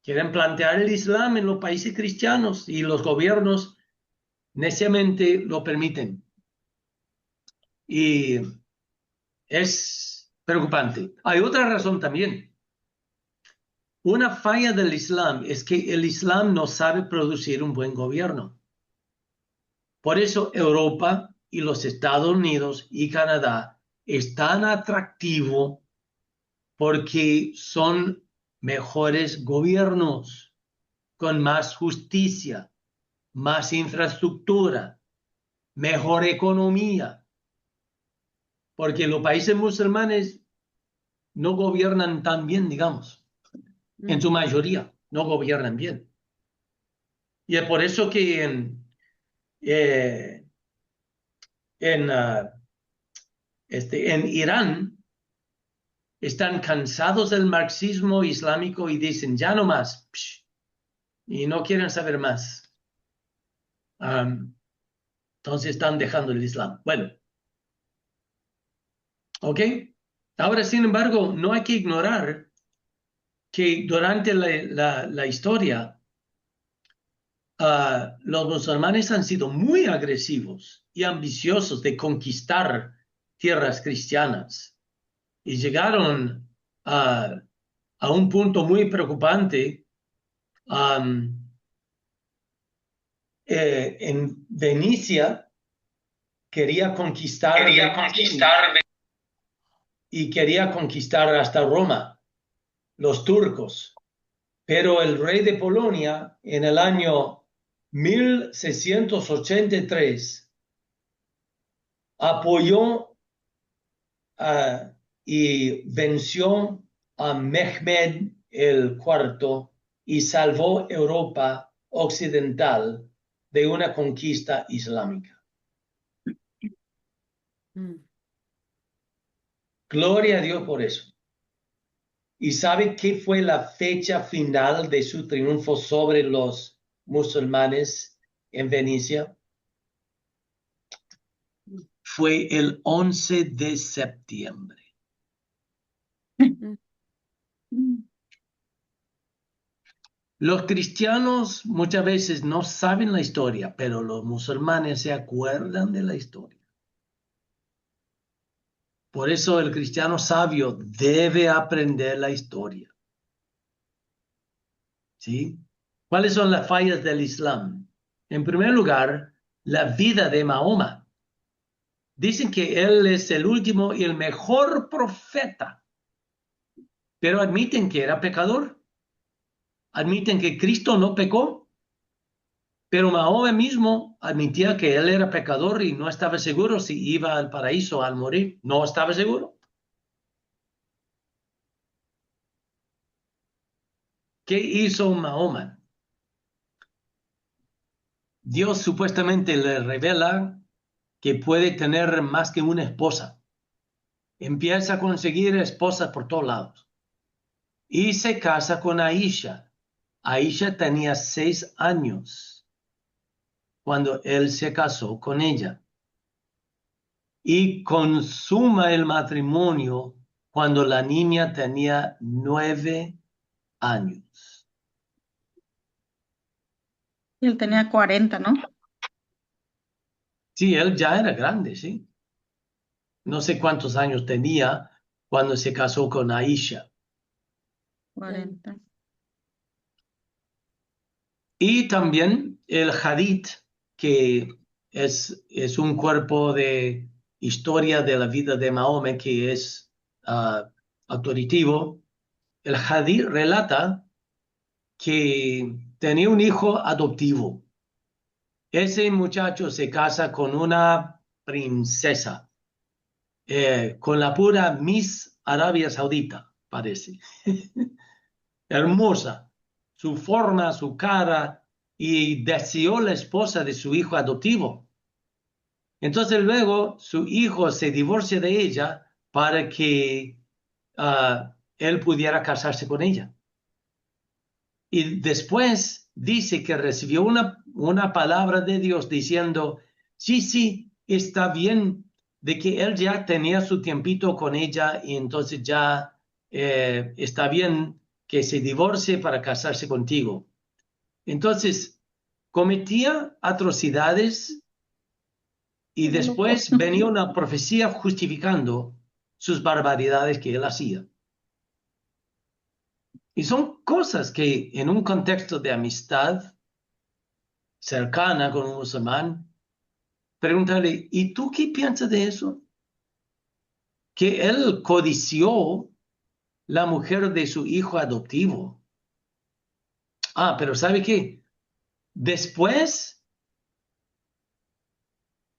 Quieren plantear el Islam en los países cristianos y los gobiernos neciamente lo permiten. Y es preocupante. Hay otra razón también. Una falla del Islam es que el Islam no sabe producir un buen gobierno. Por eso Europa y los Estados Unidos y Canadá es tan atractivo porque son mejores gobiernos con más justicia, más infraestructura, mejor economía, porque los países musulmanes no gobiernan tan bien, digamos, en su mayoría no gobiernan bien. Y es por eso que en Irán están cansados del marxismo islámico y dicen, ya no más, y no quieren saber más. Entonces están dejando el Islam. Bueno, ¿ok? Ahora, sin embargo, no hay que ignorar que durante la historia, los musulmanes han sido muy agresivos y ambiciosos de conquistar tierras cristianas y llegaron a un punto muy preocupante. En Venecia quería conquistar y quería conquistar hasta Roma, los turcos. Pero el rey de Polonia en el año 1683 apoyó y venció a Mehmed el IV y salvó Europa occidental de una conquista islámica. Gloria a Dios por eso. ¿Y sabe qué fue la fecha final de su triunfo sobre los musulmanes en Venecia? Fue el 11 de septiembre. Los cristianos muchas veces no saben la historia, pero los musulmanes se acuerdan de la historia. Por eso el cristiano sabio debe aprender la historia. ¿Sí? ¿Cuáles son las fallas del Islam? En primer lugar, la vida de Mahoma. Dicen que él es el último y el mejor profeta, pero admiten que era pecador. Admiten que Cristo no pecó, pero Mahoma mismo admitía que él era pecador y no estaba seguro si iba al paraíso al morir. No estaba seguro. ¿Qué hizo Mahoma? Dios supuestamente le revela que puede tener más que una esposa. Empieza a conseguir esposas por todos lados. Y se casa con Aisha. Aisha tenía 6 años cuando él se casó con ella. Y consuma el matrimonio cuando la niña tenía 9 años. Y él tenía 40, ¿no? Sí, él ya era grande, sí. No sé cuántos años tenía cuando se casó con Aisha. 40. Y también el Hadith, que es un cuerpo de historia de la vida de Mahoma que es autoritivo. El Hadith relata que tenía un hijo adoptivo. Ese muchacho se casa con una princesa, con la pura Miss Arabia Saudita, parece. Hermosa, su forma, su cara, y deseó la esposa de su hijo adoptivo. Entonces luego su hijo se divorcia de ella para que él pudiera casarse con ella. Y después dice que recibió una palabra de Dios diciendo, sí, está bien, de que él ya tenía su tiempito con ella y entonces ya está bien que se divorcie para casarse contigo. Entonces, cometía atrocidades y después venía una profecía justificando sus barbaridades que él hacía. Y son cosas que en un contexto de amistad cercana con un musulmán, pregúntale, ¿y tú qué piensas de eso? Que él codició la mujer de su hijo adoptivo. Pero ¿sabe qué? Después,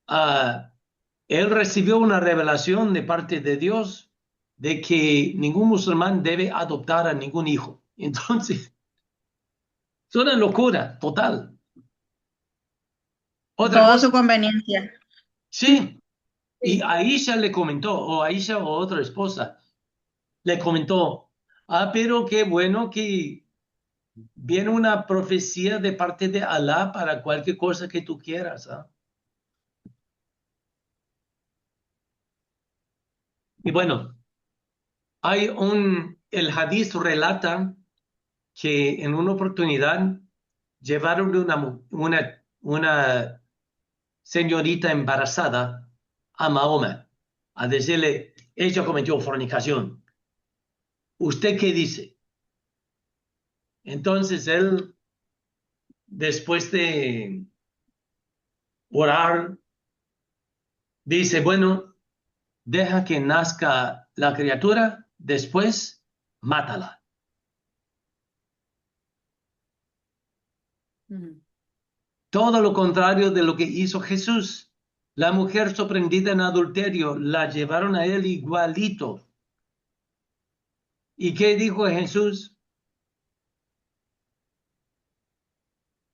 él recibió una revelación de parte de Dios de que ningún musulmán debe adoptar a ningún hijo. Entonces, es una locura total. Otra Todo a cosa, su conveniencia. sí, y Aisha le comentó, o Aisha o otra esposa, le comentó, pero qué bueno que viene una profecía de parte de Alá para cualquier cosa que tú quieras. Y bueno, el hadith relata que en una oportunidad llevaron una señorita embarazada a Mahoma a decirle, ella cometió fornicación. ¿Usted qué dice? Entonces él, después de orar, dice, bueno, deja que nazca la criatura, después mátala. Todo lo contrario de lo que hizo Jesús. La mujer sorprendida en adulterio la llevaron a él igualito. ¿Y qué dijo Jesús?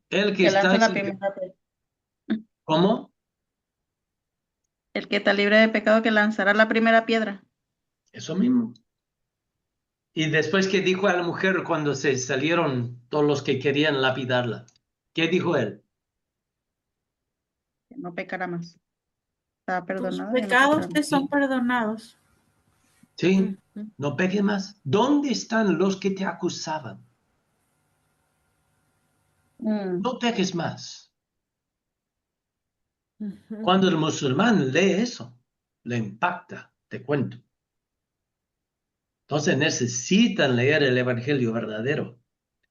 El que Que está... lance la primera piedra. ¿Cómo? El que está libre de pecado que lanzará la primera piedra. Eso mismo. Y después, ¿qué dijo a la mujer cuando se salieron todos los que querían lapidarla? ¿Qué dijo él? Que no pecará más. Está Tus perdonada. Ya no pecados pecará te más. son perdonados. Sí, no peques más. ¿Dónde están los que te acusaban? No peques más. Cuando el musulmán lee eso, le impacta, te cuento. Entonces necesitan leer el evangelio verdadero.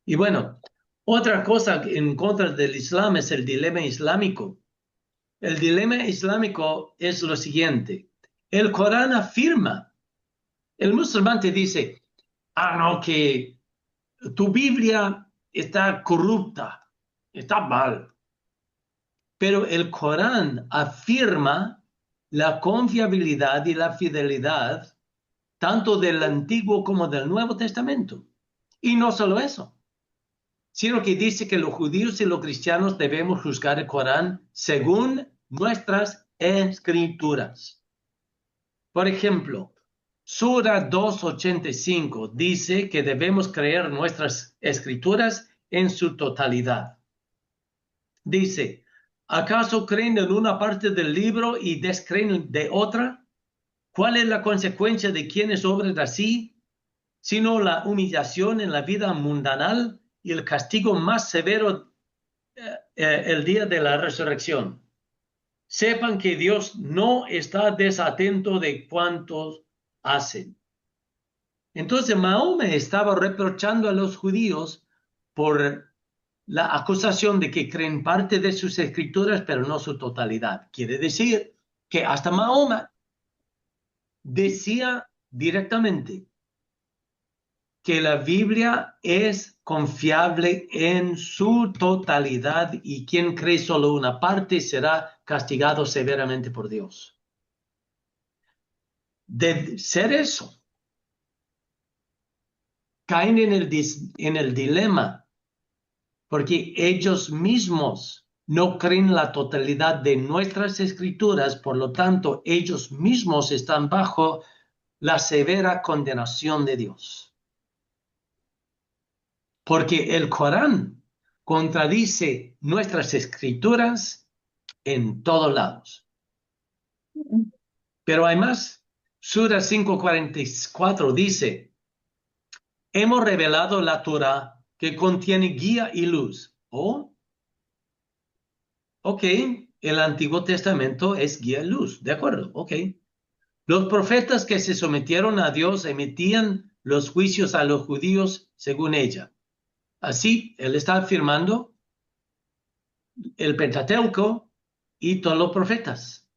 Y bueno, otra cosa en contra del Islam es el dilema islámico. El dilema islámico es lo siguiente. El Corán afirma, el musulmán te dice, no, que tu Biblia está corrupta, está mal. Pero el Corán afirma la confiabilidad y la fidelidad tanto del Antiguo como del Nuevo Testamento. Y no solo eso, sino que dice que los judíos y los cristianos debemos juzgar el Corán según nuestras escrituras. Por ejemplo, Sura 285 dice que debemos creer nuestras escrituras en su totalidad. Dice, ¿acaso creen en una parte del libro y descreen de otra? ¿Cuál es la consecuencia de quienes obran así? Sino la humillación en la vida mundanal y el castigo más severo el día de la resurrección. Sepan que Dios no está desatento de cuantos hacen. Entonces Mahoma estaba reprochando a los judíos por la acusación de que creen parte de sus escrituras, pero no su totalidad. Quiere decir que hasta Mahoma decía directamente que la Biblia es confiable en su totalidad y quien cree solo una parte será castigado severamente por Dios. De ser eso, caen en el dilema porque ellos mismos no creen la totalidad de nuestras escrituras, por lo tanto, ellos mismos están bajo la severa condenación de Dios. porque el Corán contradice nuestras escrituras en todos lados. Pero hay más. Sura 5:44 dice, hemos revelado la Torá que contiene guía y luz. Oh, ok, el Antiguo Testamento es guía y luz, de acuerdo, ok. Los profetas que se sometieron a Dios emitían los juicios a los judíos según ella. Así, él está afirmando el Pentateuco y todos los profetas.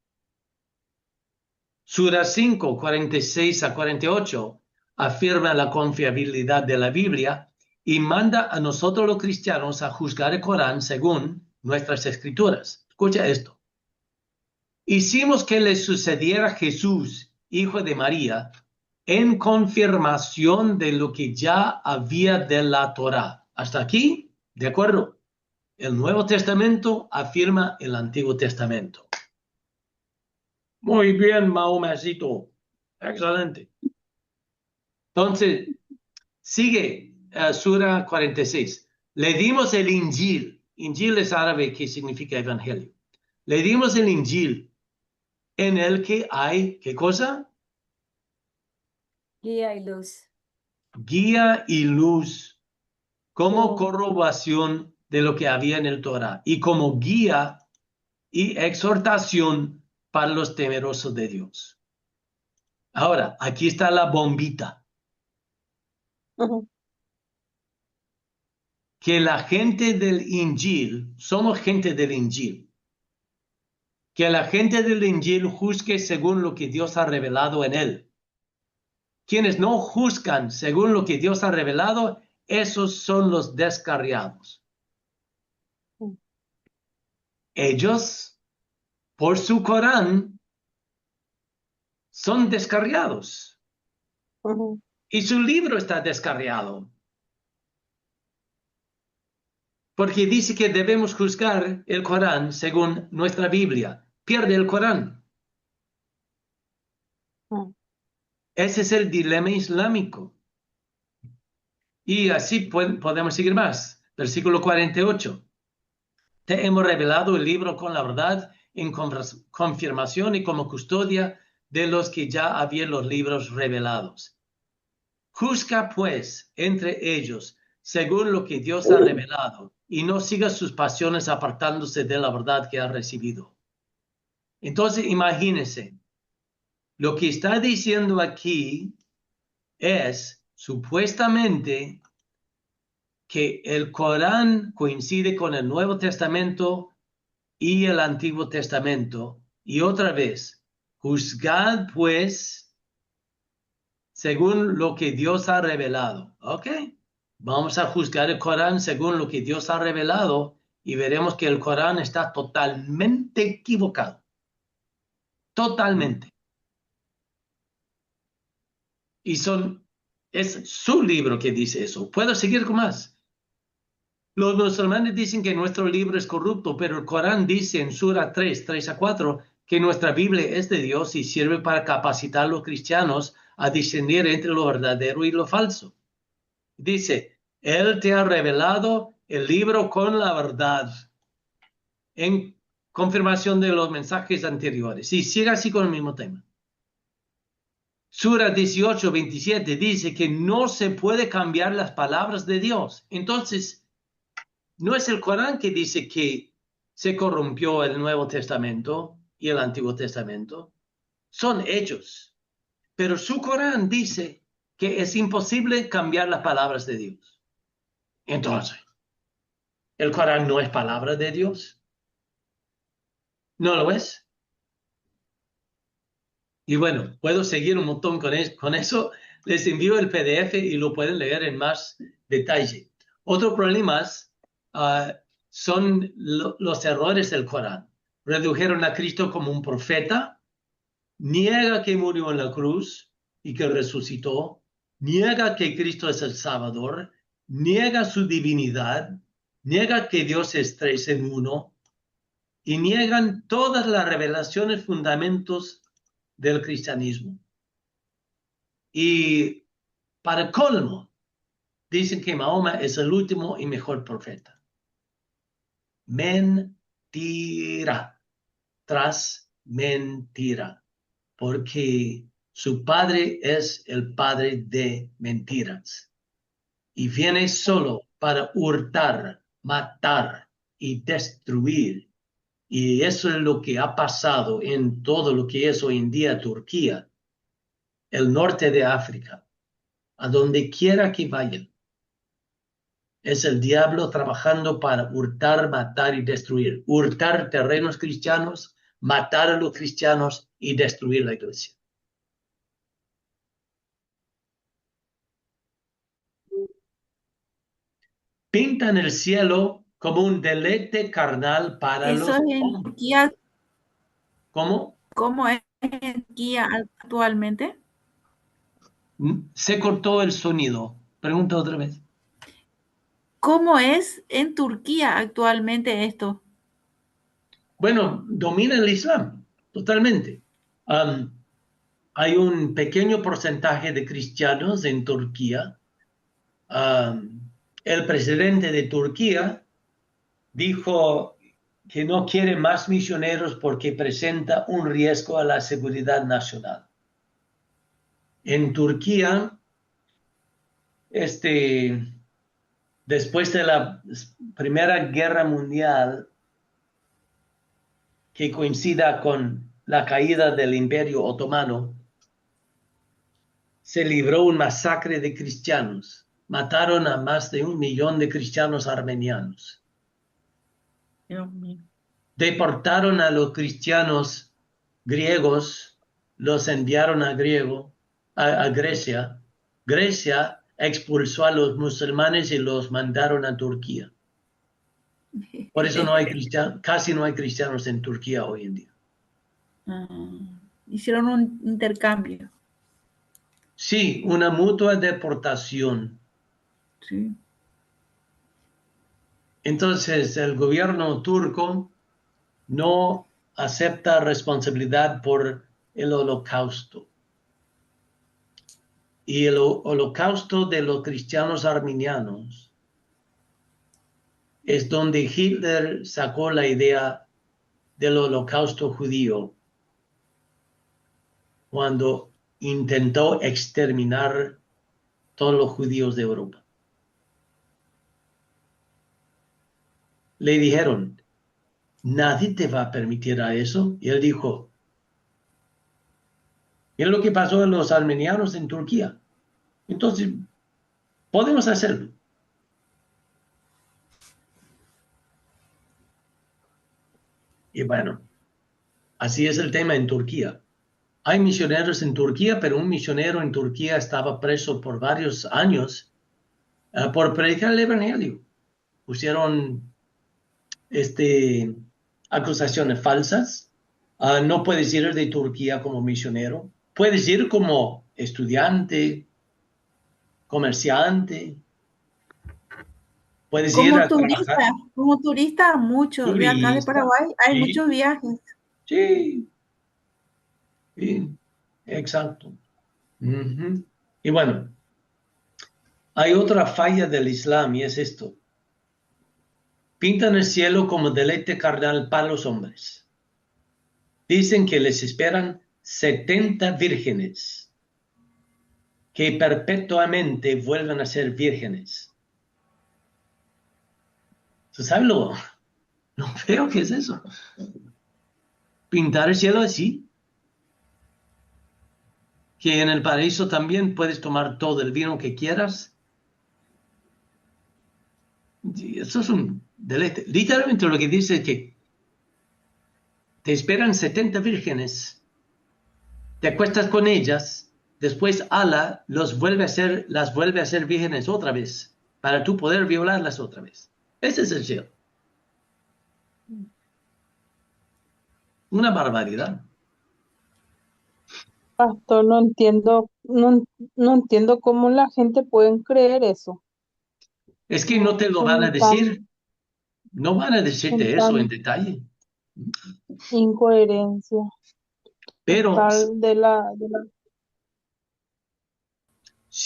Sura 5, 46 a 48 afirma la confiabilidad de la Biblia y manda a nosotros los cristianos a juzgar el Corán según nuestras escrituras. Escucha esto. Hicimos que le sucediera a Jesús, hijo de María, en confirmación de lo que ya había de la Torá. Hasta aquí, de acuerdo. El Nuevo Testamento afirma el Antiguo Testamento. Muy bien, Mahomecito. Excelente. Entonces, sigue Sura 46. Le dimos el Injil. Injil es árabe que significa evangelio. Le dimos el Injil en el que hay, ¿qué cosa? Guía y luz. Guía y luz como corroboración de lo que había en el Torah y como guía y exhortación para los temerosos de Dios. Ahora, aquí está la bombita. Que la gente del Injil, somos gente del Injil, que la gente del Injil juzgue según lo que Dios ha revelado en él. Quienes no juzgan según lo que Dios ha revelado, esos son los descarriados. Ellos, por su Corán, son descarriados. Y su libro está descarriado. Porque dice que debemos juzgar el Corán según nuestra Biblia. Pierde el Corán. Ese es el dilema islámico. Y así podemos seguir más. Versículo 48. Te hemos revelado el libro con la verdad en confirmación y como custodia de los que ya habían los libros revelados. Juzga pues entre ellos según lo que Dios ha revelado y no sigas sus pasiones apartándose de la verdad que ha recibido. Entonces imagínense, lo que está diciendo aquí es supuestamente que el Corán coincide con el Nuevo Testamento y el Antiguo Testamento. Y otra vez, juzgad pues según lo que Dios ha revelado. ¿Ok? Vamos a juzgar el Corán según lo que Dios ha revelado y veremos que el Corán está totalmente equivocado. Totalmente. Y es su libro que dice eso. Puedo seguir con más. Los musulmanes dicen que nuestro libro es corrupto, pero el Corán dice en Sura 3, 3 a 4, que nuestra Biblia es de Dios y sirve para capacitar a los cristianos a discernir entre lo verdadero y lo falso. Dice, Él te ha revelado el libro con la verdad, en confirmación de los mensajes anteriores. Y sigue así con el mismo tema. Sura 18, 27 dice que no se puede cambiar las palabras de Dios. Entonces, no es el Corán que dice que se corrompió el Nuevo Testamento y el Antiguo Testamento. Son ellos. Pero su Corán dice que es imposible cambiar las palabras de Dios. Entonces, ¿el Corán no es palabra de Dios? ¿No lo es? Y bueno, puedo seguir un montón con eso. Les envío el PDF y lo pueden leer en más detalle. Otro problema son los errores del Corán. Redujeron a Cristo como un profeta, niega que murió en la cruz y que resucitó, niega que Cristo es el Salvador, niega su divinidad, niega que Dios es 3 en 1 y niegan todas las revelaciones, fundamentos del cristianismo. Y para colmo, dicen que Mahoma es el último y mejor profeta. Mentira tras mentira, porque su padre es el padre de mentiras y viene solo para hurtar, matar y destruir. Y eso es lo que ha pasado en todo lo que es hoy en día Turquía, el norte de África, a donde quiera que vayan. Es el diablo trabajando para hurtar, matar y destruir. Hurtar terrenos cristianos, matar a los cristianos y destruir la iglesia. Pintan el cielo como un deleite carnal para Eso los es en hombres. Turquía. ¿Cómo? ¿Cómo es en Turquía actualmente? Se cortó el sonido. Pregunta otra vez. ¿Cómo es en Turquía actualmente esto? Bueno, domina el Islam totalmente. Hay un pequeño porcentaje de cristianos en Turquía. El presidente de Turquía dijo que no quiere más misioneros porque presenta un riesgo a la seguridad nacional. En Turquía, después de la Primera Guerra Mundial, que coincida con la caída del Imperio Otomano, se libró un masacre de cristianos. Mataron a más de 1 millón de cristianos armenianos. Dios mío. Deportaron a los cristianos griegos, los enviaron a Grecia. Grecia expulsó a los musulmanes y los mandaron a Turquía. Por eso casi no hay cristianos en Turquía hoy en día. Hicieron un intercambio. Sí, una mutua deportación. Sí. Entonces, el gobierno turco no acepta responsabilidad por el holocausto. Y el holocausto de los cristianos armenianos es donde Hitler sacó la idea del holocausto judío cuando intentó exterminar todos los judíos de Europa. Le dijeron, nadie te va a permitir a eso. Y él dijo, mira lo que pasó a los armenianos en Turquía. Entonces, podemos hacerlo. Y bueno, así es el tema en Turquía. Hay misioneros en Turquía, pero un misionero en Turquía estaba preso por varios años por predicar el evangelio. Pusieron acusaciones falsas. No puedes ir de Turquía como misionero. Puedes ir como estudiante, comerciante. Puedes ir a trabajar. Como turista, mucho. De acá de Turista. Paraguay hay Sí, muchos viajes. sí, sí, exacto. Ujú. Y bueno, hay otra falla del Islam y es esto. Pintan el cielo como deleite carnal para los hombres. Dicen que les esperan 70 vírgenes que perpetuamente vuelvan a ser vírgenes. ¿Tú sabes lo feo que es eso? Pintar el cielo así. Que en el paraíso también puedes tomar todo el vino que quieras. Y eso es un deleite. Literalmente lo que dice es que te esperan 70 vírgenes, te acuestas con ellas, después Allah las vuelve a hacer vírgenes otra vez, para tú poder violarlas otra vez. Ese es el cielo. Una barbaridad. Pastor, no entiendo cómo la gente puede creer eso. Es que no te lo van a Son decir. No van a son decirte eso en detalle. incoherencia Pero total de la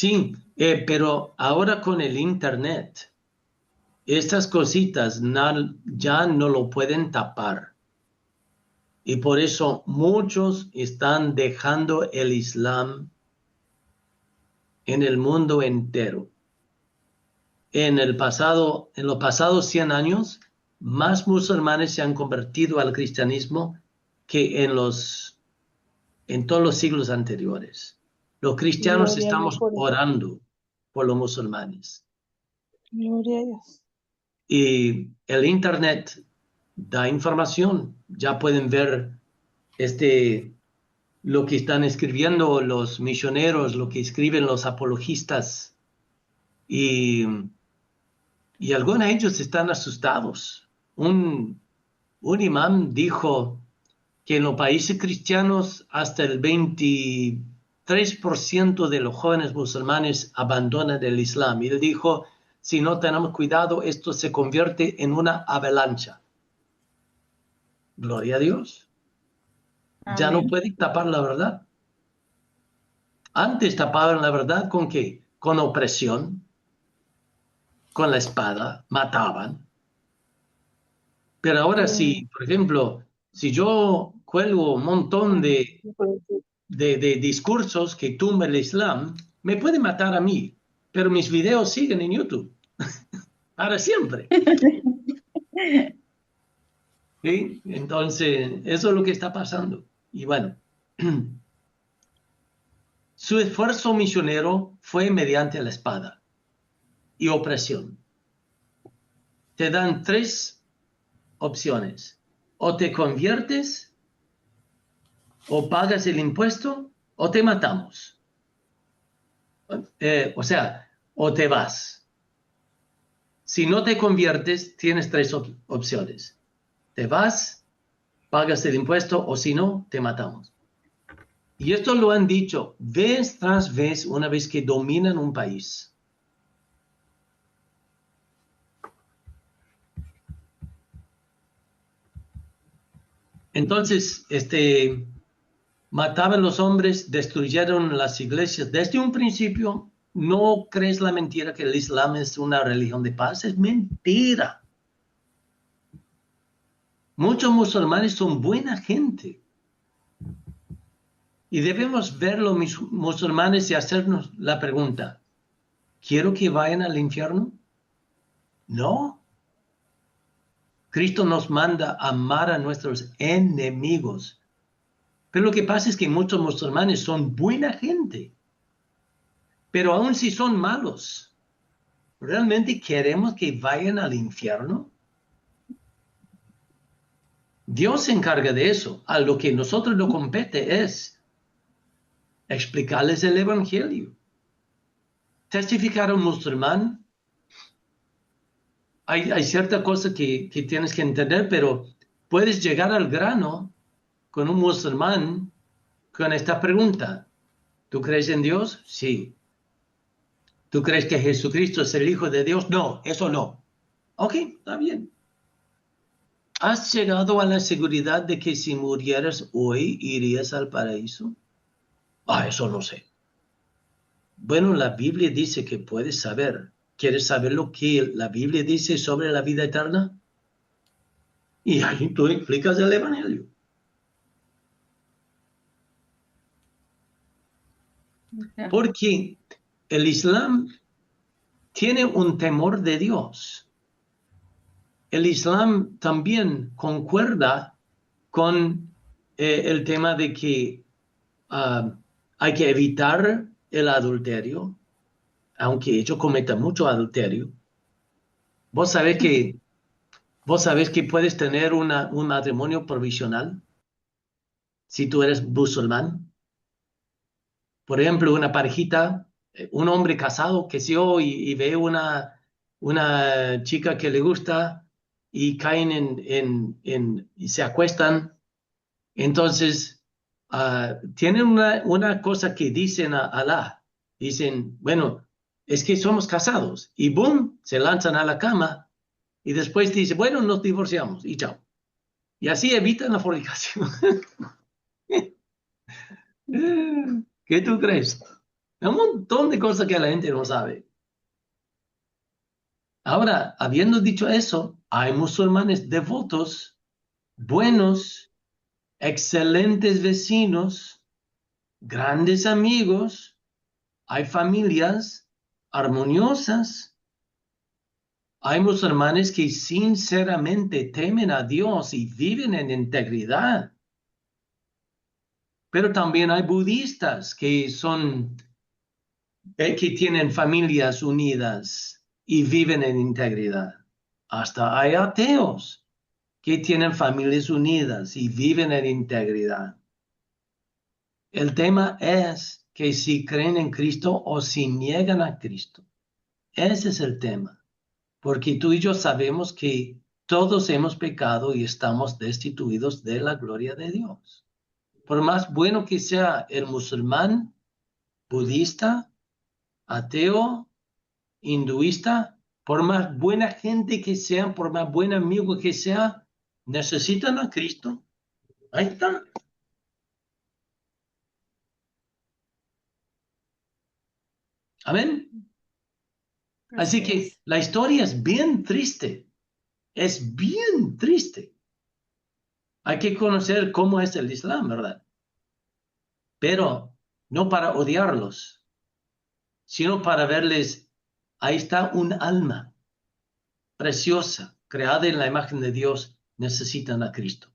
Sí, pero ahora con el internet, estas cositas ya no lo pueden tapar. Y por eso muchos están dejando el Islam en el mundo entero. En los pasados 100 años, más musulmanes se han convertido al cristianismo que en todos los siglos anteriores. Los cristianos Gloria a Dios estamos por eso. orando por los musulmanes. Gloria a Dios. Y el internet da información. Ya pueden ver lo que están escribiendo los misioneros, lo que escriben los apologistas. Y algunos de ellos están asustados. Un imán dijo que en los países cristianos hasta el 23% de los jóvenes musulmanes abandonan el Islam. Y él dijo, si no tenemos cuidado, esto se convierte en una avalancha. Gloria a Dios. Ya no Amén. pueden tapar la verdad. Antes tapaban la verdad ¿con qué? Con opresión, con la espada, mataban. Pero ahora sí, por ejemplo, si yo cuelgo un montón de discursos que tumban el Islam, me pueden matar a mí, pero mis videos siguen en YouTube para siempre. ¿Sí? Entonces, eso es lo que está pasando. Y bueno, su esfuerzo misionero fue mediante la espada y opresión. Te dan 3 opciones. O te conviertes, o pagas el impuesto, o te matamos. O sea, o te vas. Si no te conviertes, tienes 3 opciones. Te vas, pagas el impuesto, o si no, te matamos. Y esto lo han dicho vez tras vez una vez que dominan un país. Entonces, mataban los hombres, destruyeron las iglesias. Desde un principio, no crees la mentira que el Islam es una religión de paz. Es mentira. Muchos musulmanes son buena gente. Y debemos ver los musulmanes y hacernos la pregunta, ¿quiero que vayan al infierno? No. Cristo nos manda a amar a nuestros enemigos. Pero lo que pasa es que muchos musulmanes son buena gente. Pero aun si son malos, ¿realmente queremos que vayan al infierno? Dios se encarga de eso. A lo que nosotros nos compete es explicarles el evangelio. Testificar a un musulmán. Hay cierta cosa que tienes que entender, pero puedes llegar al grano con un musulmán con esta pregunta. ¿Tú crees en Dios? Sí. ¿Tú crees que Jesucristo es el Hijo de Dios? No, eso no. Ok, está bien. ¿Has llegado a la seguridad de que si murieras hoy irías al paraíso? Eso no sé. Bueno, la Biblia dice que puedes saber. ¿Quieres saber lo que la Biblia dice sobre la vida eterna? Y ahí tú explicas el Evangelio. Porque el Islam tiene un temor de Dios. El Islam también concuerda con el tema de que hay que evitar el adulterio, aunque ellos cometan mucho adulterio. Vos sabés que puedes tener un matrimonio provisional si tú eres musulmán. Por ejemplo, una parejita, un hombre casado que se y ve una chica que le gusta y caen y se acuestan. Entonces, tienen una cosa que dicen a Alá. Dicen, bueno, es que somos casados. Y boom, se lanzan a la cama. Y después dicen, bueno, nos divorciamos y chao. Y así evitan la fornicación. ¿Qué tú crees? Un montón de cosas que la gente no sabe. Ahora, habiendo dicho eso, hay musulmanes devotos, buenos, excelentes vecinos, grandes amigos, hay familias armoniosas, hay musulmanes que sinceramente temen a Dios y viven en integridad. Pero también hay budistas que tienen familias unidas y viven en integridad. Hasta hay ateos que tienen familias unidas y viven en integridad. El tema es que si creen en Cristo o si niegan a Cristo. Ese es el tema. Porque tú y yo sabemos que todos hemos pecado y estamos destituidos de la gloria de Dios. Por más bueno que sea el musulmán, budista, ateo, hinduista, por más buena gente que sean, por más buen amigo que sea, necesitan a Cristo. Ahí está. Amén. Así Así que es. la historia es bien triste. Es bien triste. Hay que conocer cómo es el Islam, ¿verdad? Pero no para odiarlos, sino para verles, ahí está un alma preciosa, creada en la imagen de Dios, necesitan a Cristo.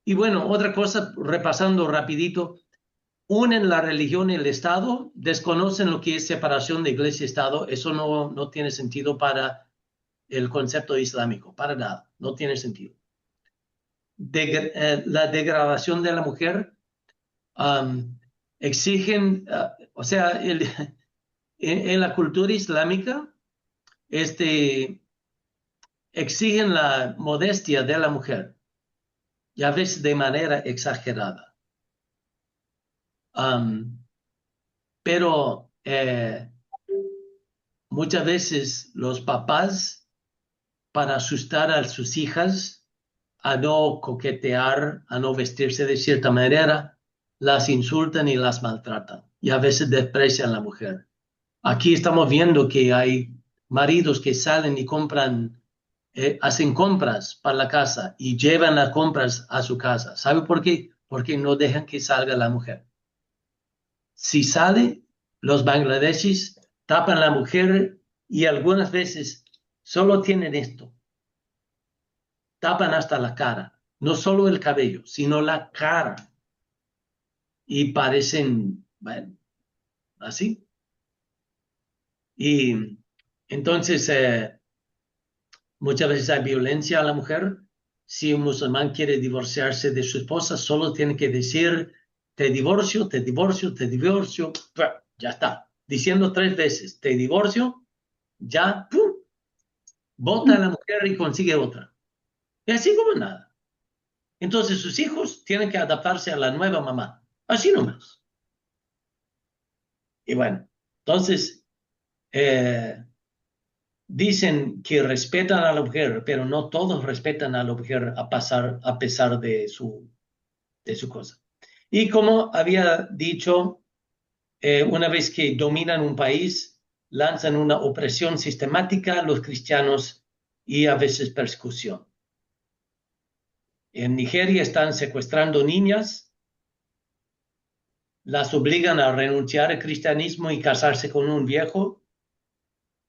Y bueno, otra cosa, repasando rapidito, unen la religión y el Estado, desconocen lo que es separación de iglesia y Estado, eso no tiene sentido para el concepto islámico, para nada, no tiene sentido. La degradación de la mujer, exigen, o sea, en la cultura islámica, exigen la modestia de la mujer, y a veces de manera exagerada. Pero muchas veces los papás, para asustar a sus hijas, a no coquetear, a no vestirse de cierta manera, las insultan y las maltratan. Y a veces desprecian a la mujer. Aquí estamos viendo que hay maridos que salen y hacen compras para la casa y llevan las compras a su casa. ¿Sabe por qué? Porque no dejan que salga la mujer. Si sale, los bangladeshis tapan a la mujer y algunas veces solo tienen esto. Tapan hasta la cara, no solo el cabello, sino la cara. Y parecen, bueno, así. Y entonces, muchas veces hay violencia a la mujer. Si un musulmán quiere divorciarse de su esposa, solo tiene que decir, te divorcio, te divorcio, te divorcio. Ya está. Diciendo 3 veces, te divorcio, ya, ¡pum!, bota a la mujer y consigue otra. Y así como nada. Entonces sus hijos tienen que adaptarse a la nueva mamá. Así nomás. Y bueno, entonces dicen que respetan a la mujer, pero no todos respetan a la mujer a pesar de su cosa. Y como había dicho, una vez que dominan un país, lanzan una opresión sistemática a los cristianos y a veces persecución. En Nigeria están secuestrando niñas, las obligan a renunciar al cristianismo y casarse con un viejo,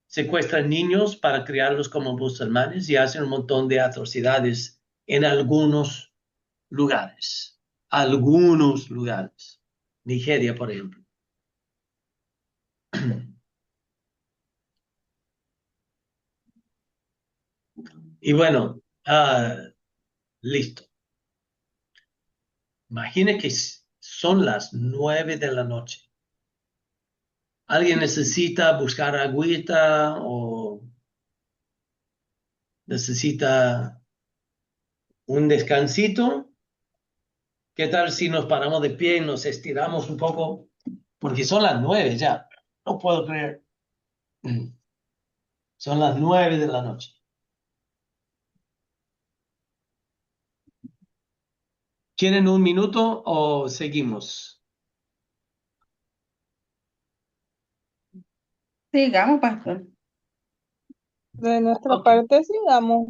secuestran niños para criarlos como musulmanes y hacen un montón de atrocidades en algunos lugares. Algunos lugares. Nigeria, por ejemplo. Y bueno, listo. Imagine que son las 9 de la noche. Alguien necesita buscar agüita o necesita un descansito. ¿Qué tal si nos paramos de pie y nos estiramos un poco? Porque son las 9 ya. No puedo creer. Son las 9 de la noche. ¿Quieren un minuto o seguimos? Sigamos, pastor. De nuestra Ok. parte, sigamos.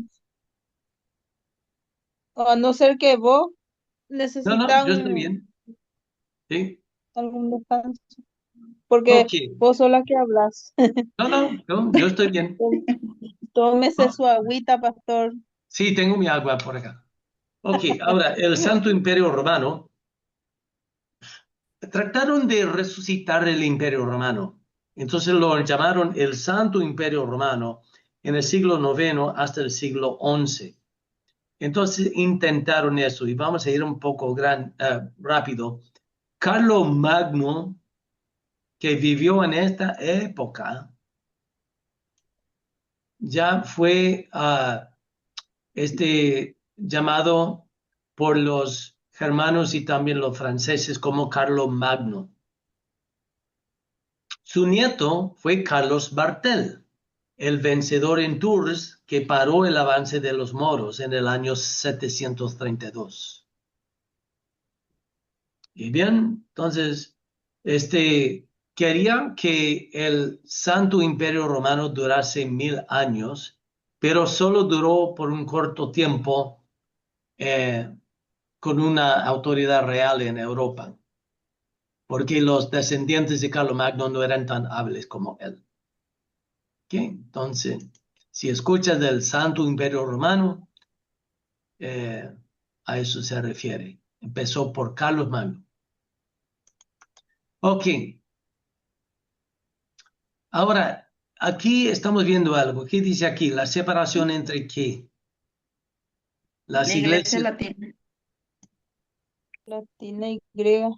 O a no ser que vos No, yo estoy necesitan bien. Sí. algún descanso. Porque Ok. vos sos la que hablas. No, yo estoy bien. Tómese Ah, su agüita, pastor. sí, tengo mi agua por acá. Ok, ahora, el Santo Imperio Romano, trataron de resucitar el Imperio Romano. Entonces lo llamaron el Santo Imperio Romano en el siglo IX hasta el siglo XI. Entonces intentaron eso y vamos a ir un poco rápido. Carlo Magno, que vivió en esta época, ya fue llamado por los germanos y también los franceses como Carlo Magno. Su nieto fue Carlos Martel, el vencedor en Tours que paró el avance de los moros en el año 732. Y bien, entonces, quería que el Santo Imperio Romano durase 1000 años, pero solo duró por un corto tiempo con una autoridad real en Europa, porque los descendientes de Carlomagno no eran tan hábiles como él. ¿Ok? Entonces, si escuchas del Santo Imperio Romano, eh, a eso se refiere. Empezó por Carlomagno. Ok, ahora, aquí estamos viendo algo. ¿Qué dice aquí? La separación entre qué? Las La iglesia iglesias. latina. Latina y griega.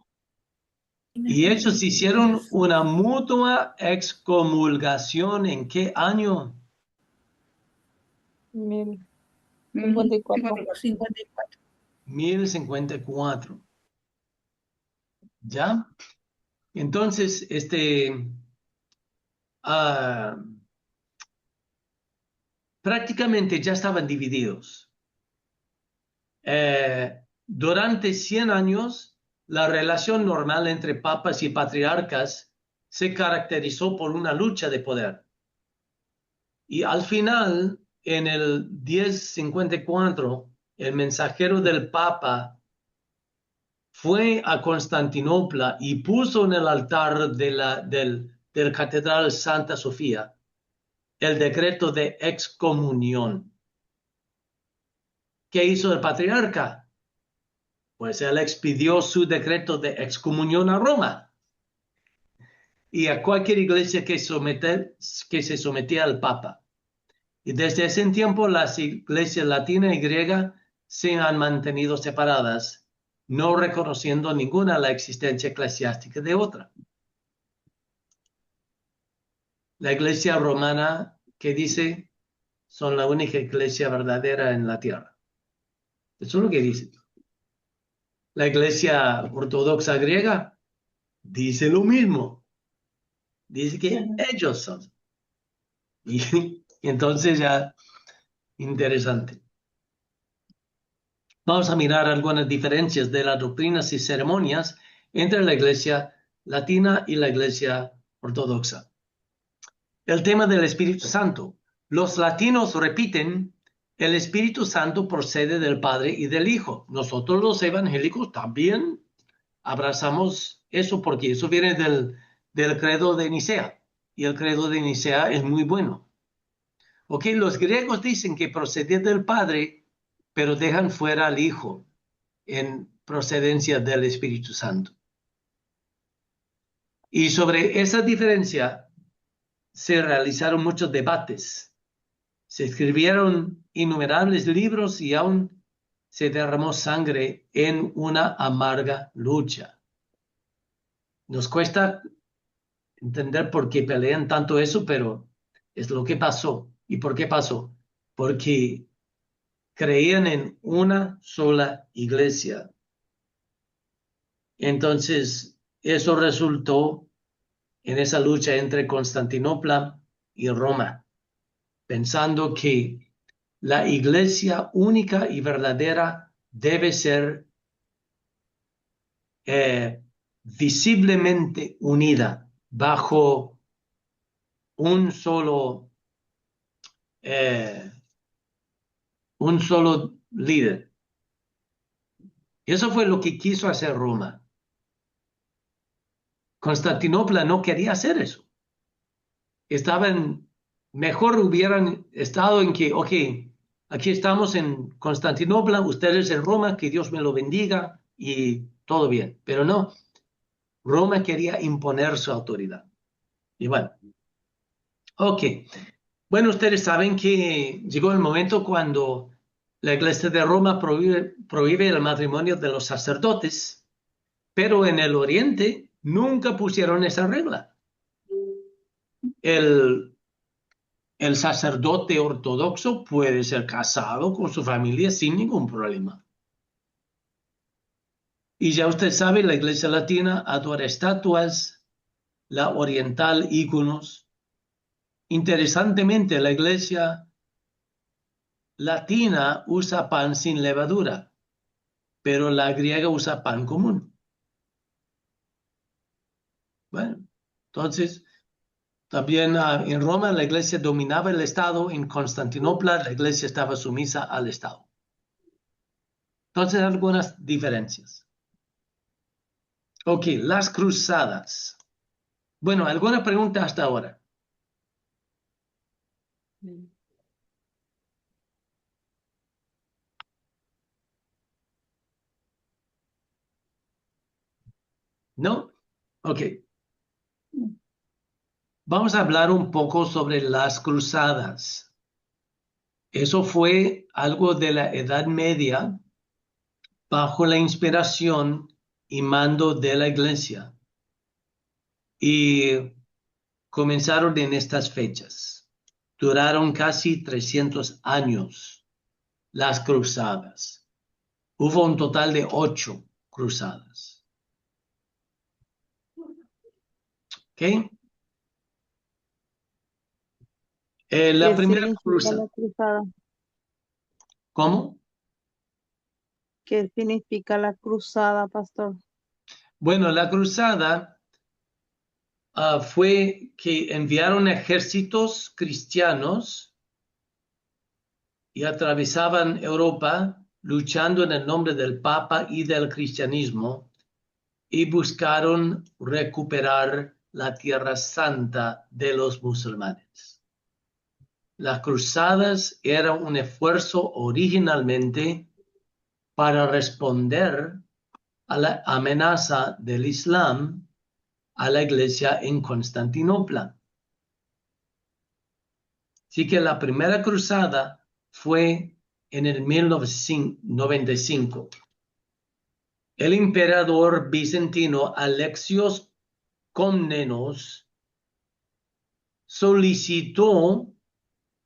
Y ellos hicieron una mutua excomulgación. ¿En qué año? 1054. 54. 1054. ¿Ya? Entonces, ah, prácticamente ya estaban divididos. Durante 100 años, la relación normal entre papas y patriarcas se caracterizó por una lucha de poder. Y al final, en el 1054, el mensajero del papa fue a Constantinopla y puso en el altar del Catedral Santa Sofía el decreto de excomunión. ¿Qué hizo el patriarca? Pues él expidió su decreto de excomunión a Roma y a cualquier iglesia que se sometía al Papa. Y desde ese tiempo las iglesias latina y griega se han mantenido separadas, no reconociendo ninguna la existencia eclesiástica de otra. La iglesia romana, que dice, son la única iglesia verdadera en la tierra. Eso es lo que dice. La iglesia ortodoxa griega dice lo mismo. Dice que ellos son. Y entonces ya, interesante. Vamos a mirar algunas diferencias de las doctrinas y ceremonias entre la iglesia latina y la iglesia ortodoxa. El tema del Espíritu Santo. Los latinos repiten, el Espíritu Santo procede del Padre y del Hijo. Nosotros los evangélicos también abrazamos eso porque eso viene del credo de Nicea. Y el credo de Nicea es muy bueno. Ok, los griegos dicen que procede del Padre, pero dejan fuera al Hijo en procedencia del Espíritu Santo. Y sobre esa diferencia se realizaron muchos debates. Se escribieron innumerables libros y aún se derramó sangre en una amarga lucha. Nos cuesta entender por qué pelean tanto eso, pero es lo que pasó. ¿Y por qué pasó? Porque creían en una sola iglesia. Entonces, eso resultó en esa lucha entre Constantinopla y Roma, pensando que la iglesia única y verdadera debe ser visiblemente unida bajo un solo, eh, un solo líder. Eso fue lo que quiso hacer Roma. Constantinopla no quería hacer eso. Mejor hubieran estado en que, ok, aquí estamos en Constantinopla, ustedes en Roma, que Dios me lo bendiga y todo bien. Pero no, Roma quería imponer su autoridad. Y bueno, ok. Bueno, ustedes saben que llegó el momento cuando la Iglesia de Roma prohíbe el matrimonio de los sacerdotes, pero en el Oriente nunca pusieron esa regla. El sacerdote ortodoxo puede ser casado con su familia sin ningún problema. Y ya usted sabe, la Iglesia Latina adora estatuas, la oriental íconos. Interesantemente, la Iglesia Latina usa pan sin levadura, pero la griega usa pan común. Bueno, entonces, también en Roma la Iglesia dominaba el Estado, en Constantinopla la Iglesia estaba sumisa al Estado. Entonces, algunas diferencias. Ok, las cruzadas. Bueno, ¿alguna pregunta hasta ahora? ¿No? Ok. Vamos a hablar un poco sobre las cruzadas. Eso fue algo de la Edad Media bajo la inspiración y mando de la Iglesia. Y comenzaron en estas fechas. Duraron casi 300 años las cruzadas. Hubo un total de 8 cruzadas. ¿Ok? La ¿Qué primera significa cruzada. la cruzada? ¿Cómo? ¿Qué significa la cruzada, pastor? Bueno, la cruzada fue que enviaron ejércitos cristianos y atravesaban Europa luchando en el nombre del Papa y del cristianismo y buscaron recuperar la Tierra Santa de los musulmanes. Las cruzadas eran un esfuerzo originalmente para responder a la amenaza del Islam a la iglesia en Constantinopla. Así que la primera cruzada fue en el 1095. El emperador bizantino Alexios Comnenos solicitó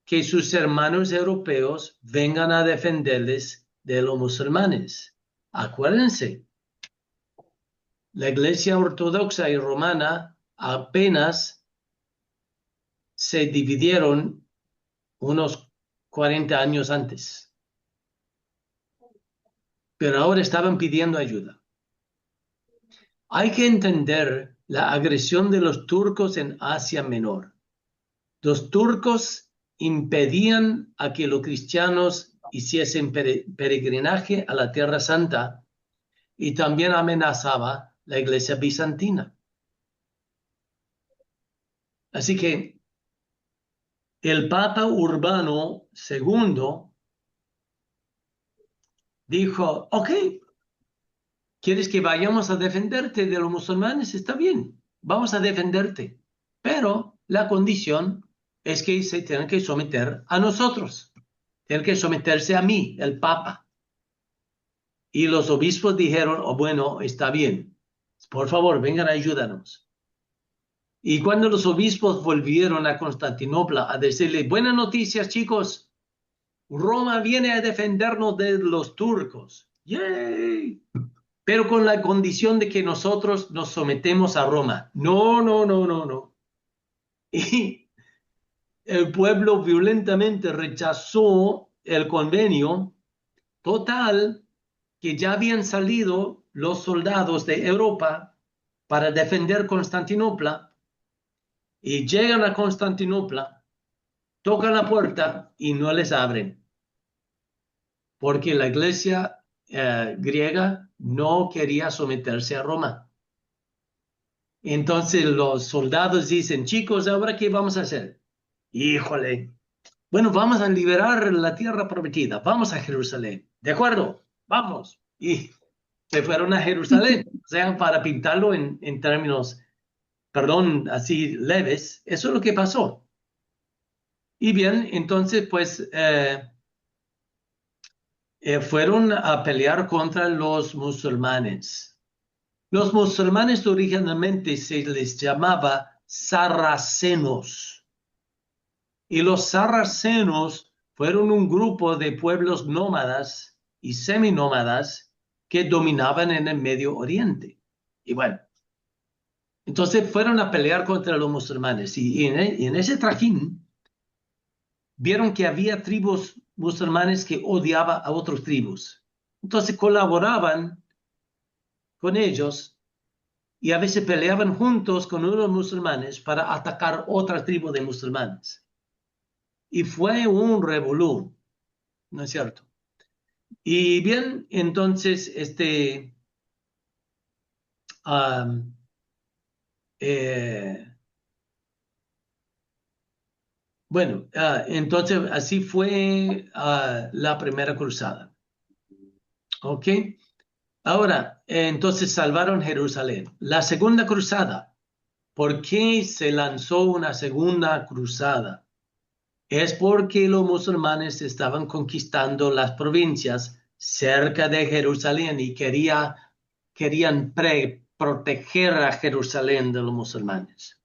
que sus hermanos europeos vengan a defenderles de los musulmanes. Acuérdense, la iglesia ortodoxa y romana apenas se dividieron unos 40 años antes, pero ahora estaban pidiendo ayuda. Hay que entender la agresión de los turcos en Asia Menor. Los turcos impedían a que los cristianos hiciesen peregrinaje a la Tierra Santa y también amenazaba la iglesia bizantina. Así que el Papa Urbano II dijo, ok, ¿quieres que vayamos a defenderte de los musulmanes? Está bien, vamos a defenderte, pero la condición es que se tienen que someter a nosotros, tienen que someterse a mí, el Papa. Y los obispos dijeron, oh, bueno, está bien, por favor, vengan a ayudarnos. Y cuando los obispos volvieron a Constantinopla a decirle, buenas noticias, chicos, Roma viene a defendernos de los turcos. ¡Yay! Pero con la condición de que nosotros nos sometemos a Roma. No, no, no, no, no. Y el pueblo violentamente rechazó el convenio, total, que ya habían salido los soldados de Europa para defender Constantinopla y llegan a Constantinopla, tocan la puerta y no les abren, porque la iglesia griega no quería someterse a Roma. Entonces los soldados dicen, chicos, ¿ahora qué vamos a hacer? Híjole, bueno, vamos a liberar la tierra prometida, vamos a Jerusalén. ¿De acuerdo? Vamos. Y se fueron a Jerusalén, o sea, para pintarlo en términos, perdón, así leves, eso es lo que pasó. Y bien, entonces, pues, fueron a pelear contra los musulmanes. Los musulmanes originalmente se les llamaba sarracenos. Y los sarracenos fueron un grupo de pueblos nómadas y seminómadas que dominaban en el Medio Oriente. Y bueno, entonces fueron a pelear contra los musulmanes. Y en ese trajín vieron que había tribus musulmanes que odiaban a otras tribus. Entonces colaboraban con ellos y a veces peleaban juntos con unos musulmanes para atacar otra tribu de musulmanes. Y fue un revolú, ¿no es cierto? Y bien, entonces, bueno, entonces así fue la primera cruzada. ¿Ok? Ahora, entonces salvaron Jerusalén. La segunda cruzada, ¿por qué se lanzó una segunda cruzada? Es porque los musulmanes estaban conquistando las provincias cerca de Jerusalén y querían proteger a Jerusalén de los musulmanes.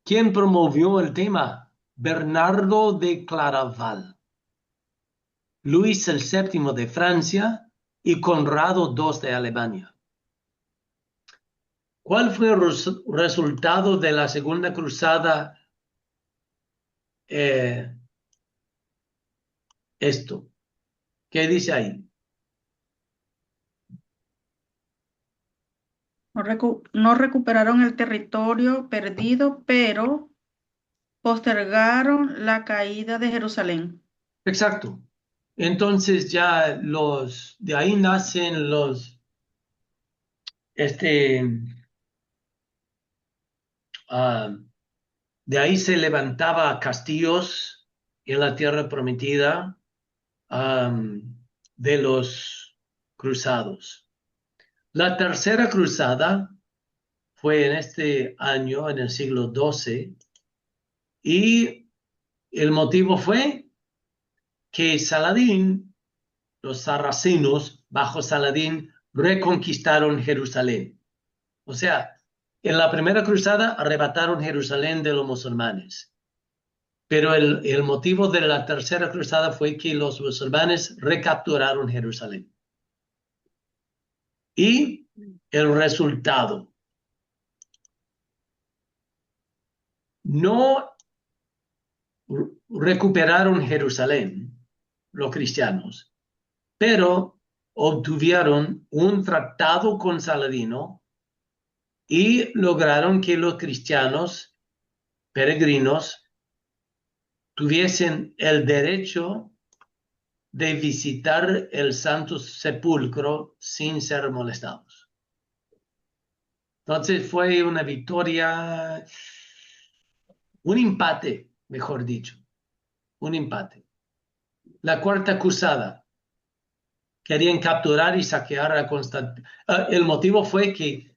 ¿Quién promovió el tema? Bernardo de Claraval, Luis VII de Francia y Conrado II de Alemania. ¿Cuál fue el resultado de la segunda cruzada? Esto. ¿Qué dice ahí? No recuperaron el territorio perdido, pero postergaron la caída de Jerusalén. Exacto. Entonces ya de ahí nacen de ahí se levantaba castillos en la tierra prometida de los cruzados. La tercera cruzada fue en este año, en el siglo XII, y el motivo fue que Saladín, los sarracenos bajo Saladín, reconquistaron Jerusalén. O sea, en la primera cruzada arrebataron Jerusalén de los musulmanes. Pero el motivo de la tercera cruzada fue que los musulmanes recapturaron Jerusalén. Y el resultado. No recuperaron Jerusalén, los cristianos, pero obtuvieron un tratado con Saladino y lograron que los cristianos peregrinos tuviesen el derecho de visitar el Santo Sepulcro sin ser molestados. Entonces fue una victoria, un empate, mejor dicho, un empate. La cuarta cruzada, querían capturar y saquear a Constantinopla. El motivo fue que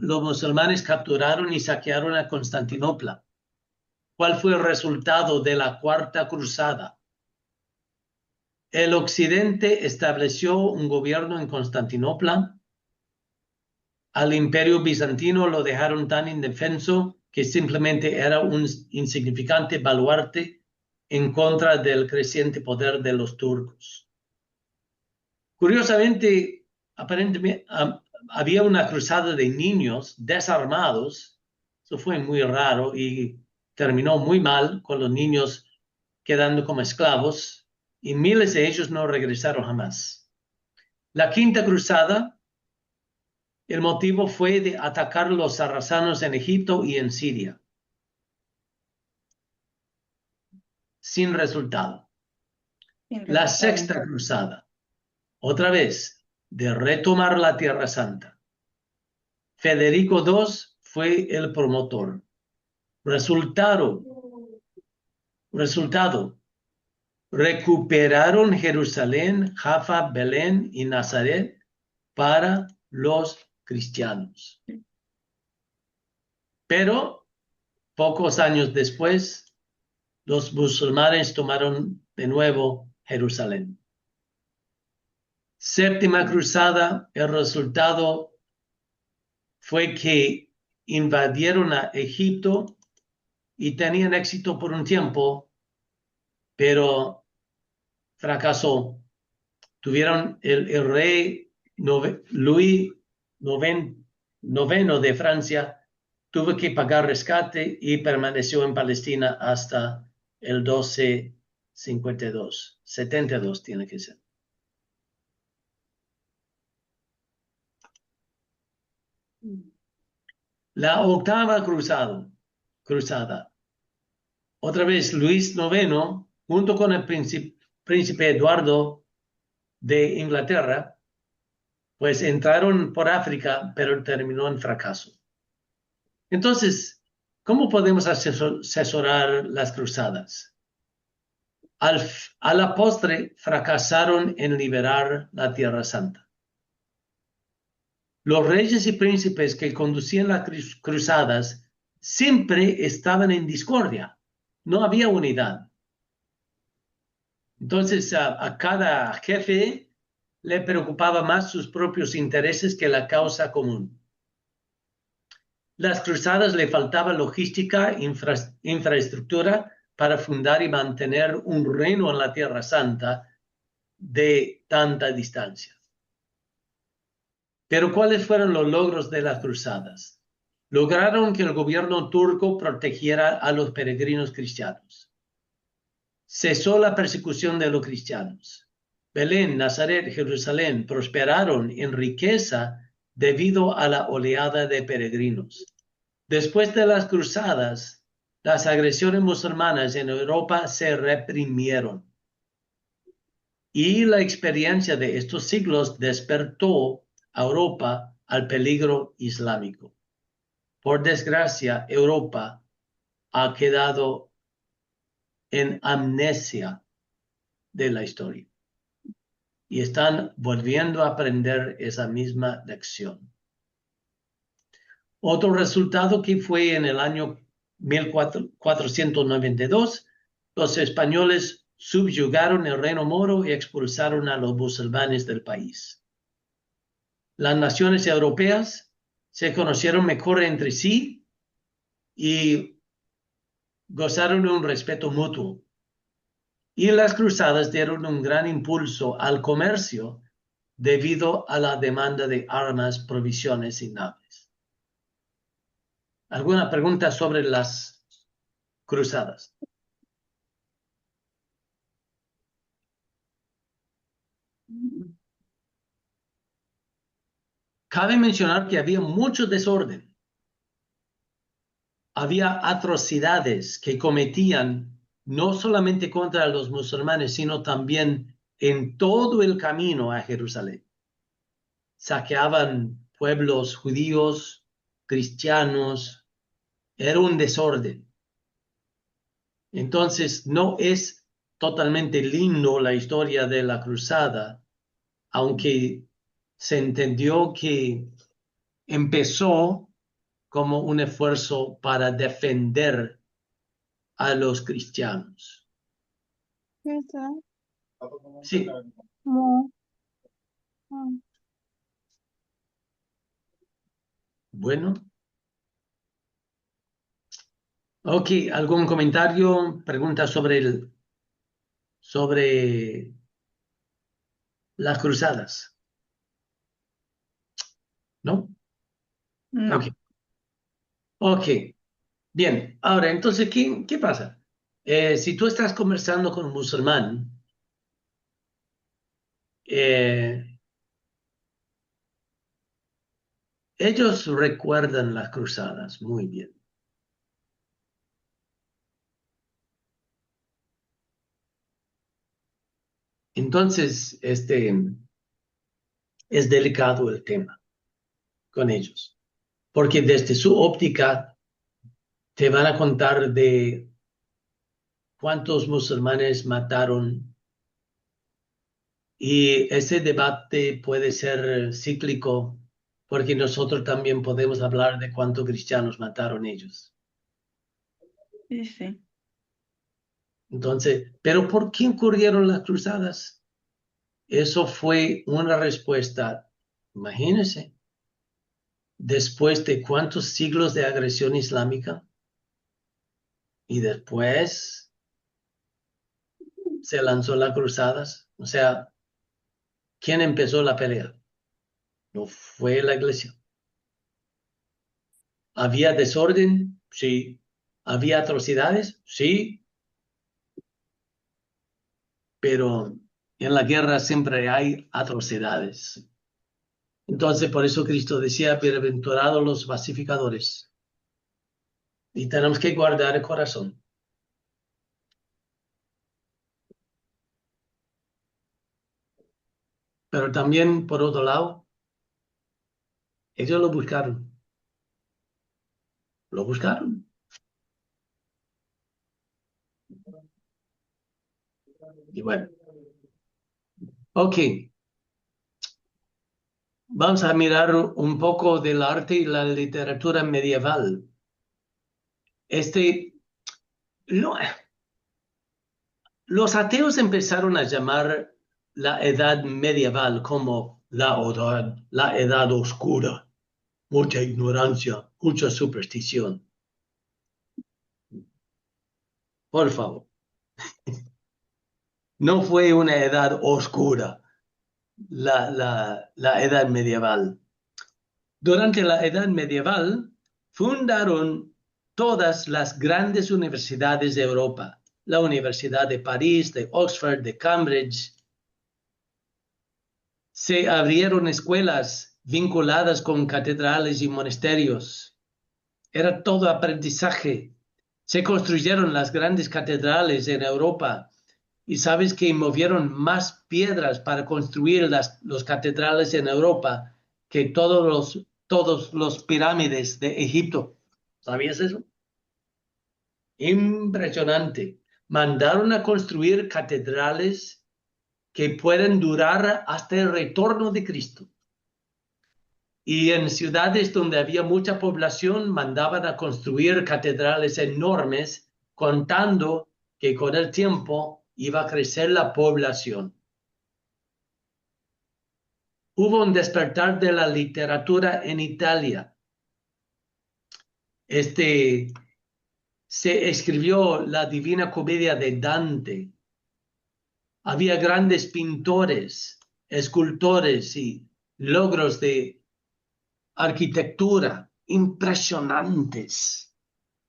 los musulmanes capturaron y saquearon a Constantinopla. ¿Cuál fue el resultado de la cuarta cruzada? El occidente estableció un gobierno en Constantinopla. Al imperio bizantino lo dejaron tan indefenso que simplemente era un insignificante baluarte en contra del creciente poder de los turcos. Curiosamente, aparentemente había una cruzada de niños desarmados. Eso fue muy raro y terminó muy mal con los niños quedando como esclavos y miles de ellos no regresaron jamás. La quinta cruzada, el motivo fue de atacar los sarracenos en Egipto y en Siria. sin resultado. Sin La resultado. sexta cruzada, otra vez, de retomar la Tierra Santa. Federico II fue el promotor. Resultado, recuperaron Jerusalén, Jaffa, Belén y Nazaret para los cristianos. Pero pocos años después, los musulmanes tomaron de nuevo Jerusalén. Séptima cruzada, el resultado fue que invadieron a Egipto y tenían éxito por un tiempo, pero fracasó. Tuvieron el rey Luis IX de Francia, tuvo que pagar rescate y permaneció en Palestina hasta el 1252. 72 tiene que ser. La octava cruzada. Otra vez Luis IX, junto con el príncipe Eduardo de Inglaterra, pues entraron por África, pero terminó en fracaso. Entonces, ¿cómo podemos asesorar las cruzadas? A la postre, fracasaron en liberar la Tierra Santa. Los reyes y príncipes que conducían las cruzadas siempre estaban en discordia. No había unidad. Entonces, a cada jefe le preocupaba más sus propios intereses que la causa común. Las cruzadas le faltaba logística, infraestructura para fundar y mantener un reino en la Tierra Santa de tanta distancia. Pero ¿cuáles fueron los logros de las cruzadas? Lograron que el gobierno turco protegiera a los peregrinos cristianos. Cesó la persecución de los cristianos. Belén, Nazaret, Jerusalén prosperaron en riqueza debido a la oleada de peregrinos. Después de las cruzadas, las agresiones musulmanas en Europa se reprimieron. Y la experiencia de estos siglos despertó a Europa al peligro islámico. Por desgracia, Europa ha quedado en amnesia de la historia y están volviendo a aprender esa misma lección. Otro resultado que fue en el año 1492, los españoles subyugaron el reino moro y expulsaron a los musulmanes del país. Las naciones europeas se conocieron mejor entre sí y gozaron de un respeto mutuo. Y las cruzadas dieron un gran impulso al comercio debido a la demanda de armas, provisiones y naves. ¿Alguna pregunta sobre las cruzadas? Cabe mencionar que había mucho desorden. Había atrocidades que cometían no solamente contra los musulmanes, sino también en todo el camino a Jerusalén. Saqueaban pueblos judíos, cristianos. Era un desorden. Entonces, no es totalmente lindo la historia de la cruzada, aunque se entendió que empezó como un esfuerzo para defender a los cristianos. Sí. No. Bueno. Ok, ¿algún comentario, pregunta sobre las cruzadas? ¿No? No. Ok. Ok. Bien, ahora, entonces, ¿qué pasa? Si tú estás conversando con un musulmán, ellos recuerdan las cruzadas muy bien. Entonces, es delicado el tema con ellos, porque desde su óptica te van a contar de cuántos musulmanes mataron, y ese debate puede ser cíclico, porque nosotros también podemos hablar de cuántos cristianos mataron ellos. Sí, sí. Entonces, ¿pero por qué ocurrieron las cruzadas? Eso fue una respuesta, imagínense, después de cuántos siglos de agresión islámica, y después se lanzó las cruzadas. O sea, ¿quién empezó la pelea? No fue la iglesia. ¿Había desorden? Sí. ¿Había atrocidades? Sí. Pero en la guerra siempre hay atrocidades. Entonces, por eso Cristo decía, bienaventurados los pacificadores. Y tenemos que guardar el corazón. Pero también, por otro lado, ellos lo buscaron. Lo buscaron. Y bueno, ok. Vamos a mirar un poco del arte y la literatura medieval. No, los ateos empezaron a llamar la edad medieval como la edad oscura, mucha ignorancia, mucha superstición. Por favor, no fue una edad oscura la edad medieval. Durante la edad medieval fundaron todas las grandes universidades de Europa, la Universidad de París, de Oxford, de Cambridge. Se abrieron escuelas vinculadas con catedrales y monasterios. Era todo aprendizaje. Se construyeron las grandes catedrales en Europa, y sabes que movieron más piedras para construir los catedrales en Europa que todos los pirámides de Egipto. ¿Sabías eso? Impresionante. Mandaron a construir catedrales que pueden durar hasta el retorno de Cristo. Y en ciudades donde había mucha población, mandaban a construir catedrales enormes, contando que con el tiempo iba a crecer la población. Hubo un despertar de la literatura en Italia. Se escribió la Divina Comedia de Dante. Había grandes pintores, escultores y logros de arquitectura impresionantes.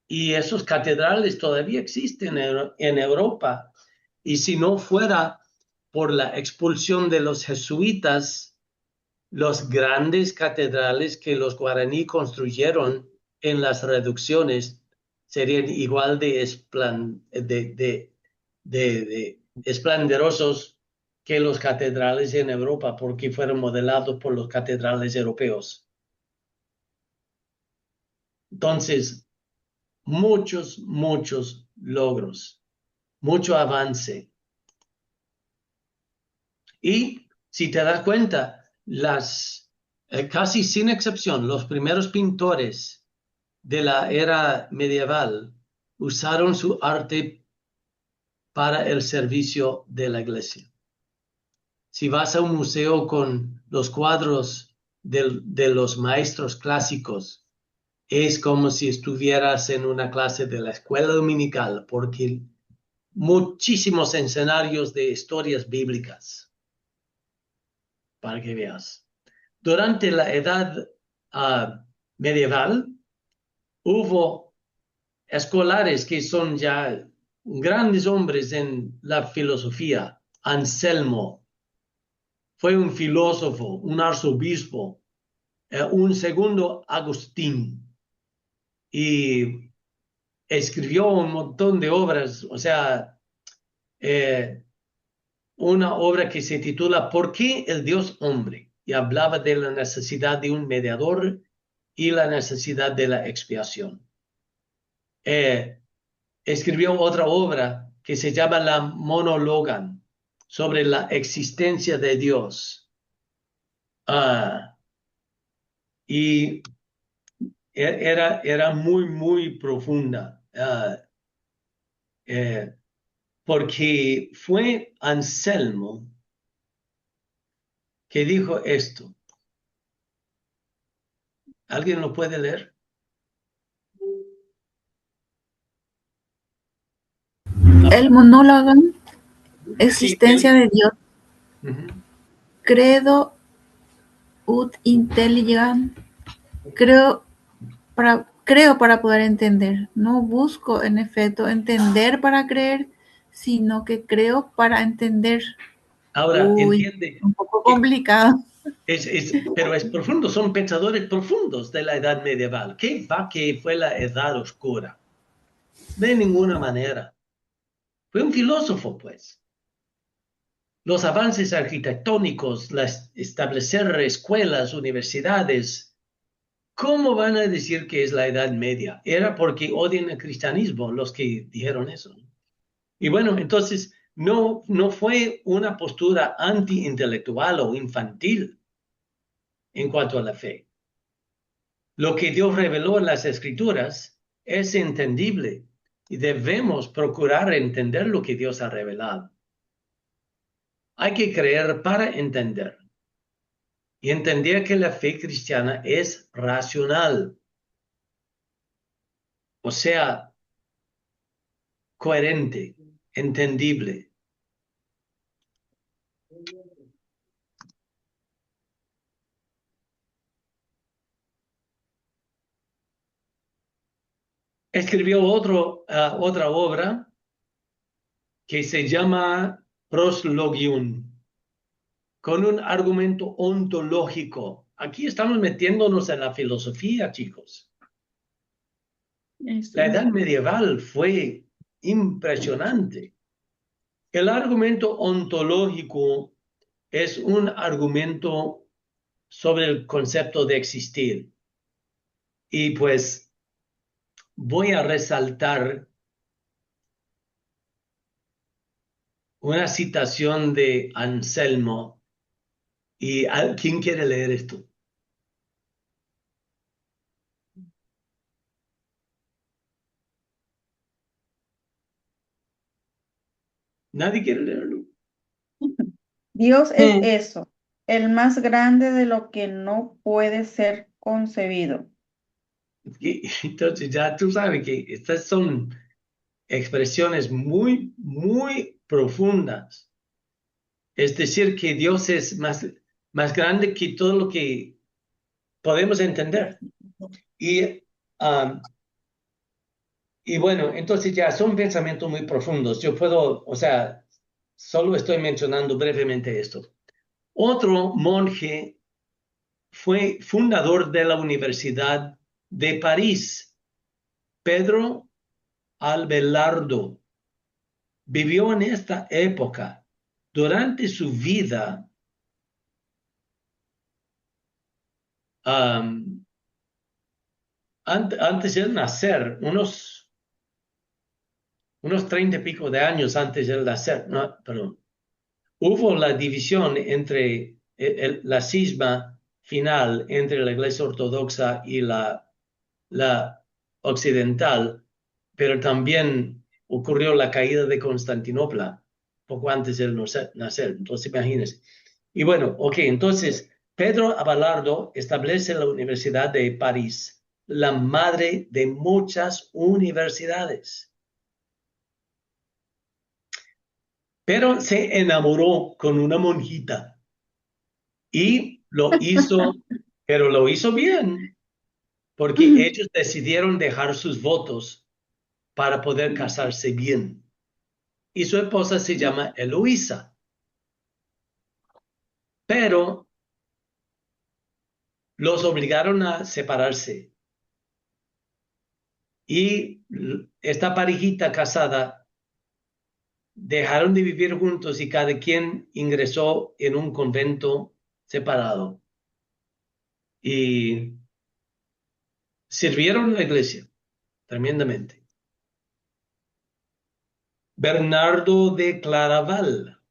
Y esos catedrales todavía existen en Europa. Y si no fuera por la expulsión de los jesuitas, los grandes catedrales que los guaraní construyeron en las reducciones serían igual de esplendorosos que los catedrales en Europa, porque fueron modelados por los catedrales europeos. Entonces, muchos logros, mucho avance. Y si te das cuenta, casi sin excepción, los primeros pintores de la era medieval usaron su arte para el servicio de la iglesia. Si vas a un museo con los cuadros de los maestros clásicos, es como si estuvieras en una clase de la escuela dominical, porque muchísimos escenarios de historias bíblicas, para que veas. Durante la edad medieval, hubo escolares que son ya grandes hombres en la filosofía. Anselmo fue un filósofo, un arzobispo, un segundo Agustín, y escribió un montón de obras. O sea, una obra que se titula ¿Por qué el Dios hombre? Y hablaba de la necesidad de un mediador y la necesidad de la expiación. Escribió otra obra que se llama La Monologan, sobre la existencia de Dios. Y era muy, muy profunda, porque fue Anselmo que dijo esto. ¿Alguien lo puede leer? El monólogo, Sí, existencia de Dios, Ujú. credo ut intelligam, creo para poder entender. No busco, en efecto, entender para creer, sino que creo para entender. Ahora, Uy, entiende, un poco complicado. pero es profundo, son pensadores profundos de la edad medieval. ¿Qué va que fue la edad oscura? De ninguna manera. Fue un filósofo, pues. Los avances arquitectónicos, establecer escuelas, universidades, ¿cómo van a decir que es la Edad Media? Era porque odian el cristianismo los que dijeron eso. Y bueno, entonces no fue una postura anti-intelectual o infantil en cuanto a la fe. Lo que Dios reveló en las Escrituras es entendible y debemos procurar entender lo que Dios ha revelado. Hay que creer para entender y entender que la fe cristiana es racional, o sea, coherente, entendible. Escribió otra obra que se llama Proslogium, con un argumento ontológico. Aquí estamos metiéndonos en la filosofía, chicos. La edad medieval fue impresionante. El argumento ontológico es un argumento sobre el concepto de existir. Y pues voy a resaltar una citación de Anselmo. ¿Y quién quiere leer esto? ¿Nadie quiere leerlo? Dios es Sí. eso, el más grande de lo que no puede ser concebido. Entonces ya tú sabes que estas son expresiones muy, muy profundas. Es decir, que Dios es más grande que todo lo que podemos entender. Y bueno, entonces ya son pensamientos muy profundos. Yo puedo, o sea, solo estoy mencionando brevemente esto. Otro monje fue fundador de la Universidad de París, Pedro Abelardo. Vivió en esta época. Durante su vida, antes de nacer, unos 30 y pico de años antes de nacer, no, perdón, hubo la división entre la cisma final entre la Iglesia Ortodoxa y la occidental, pero también ocurrió la caída de Constantinopla poco antes de nacer. Entonces, imagínense. Y bueno, ok, entonces Pedro Abelardo establece la Universidad de París, la madre de muchas universidades. Pero se enamoró con una monjita y lo hizo, pero lo hizo bien, porque ellos decidieron dejar sus votos para poder casarse bien. Y su esposa se llama Eloísa. Pero los obligaron a separarse. Y esta parejita casada dejaron de vivir juntos y cada quien ingresó en un convento separado. Y sirvieron la iglesia tremendamente. Bernardo de Claraval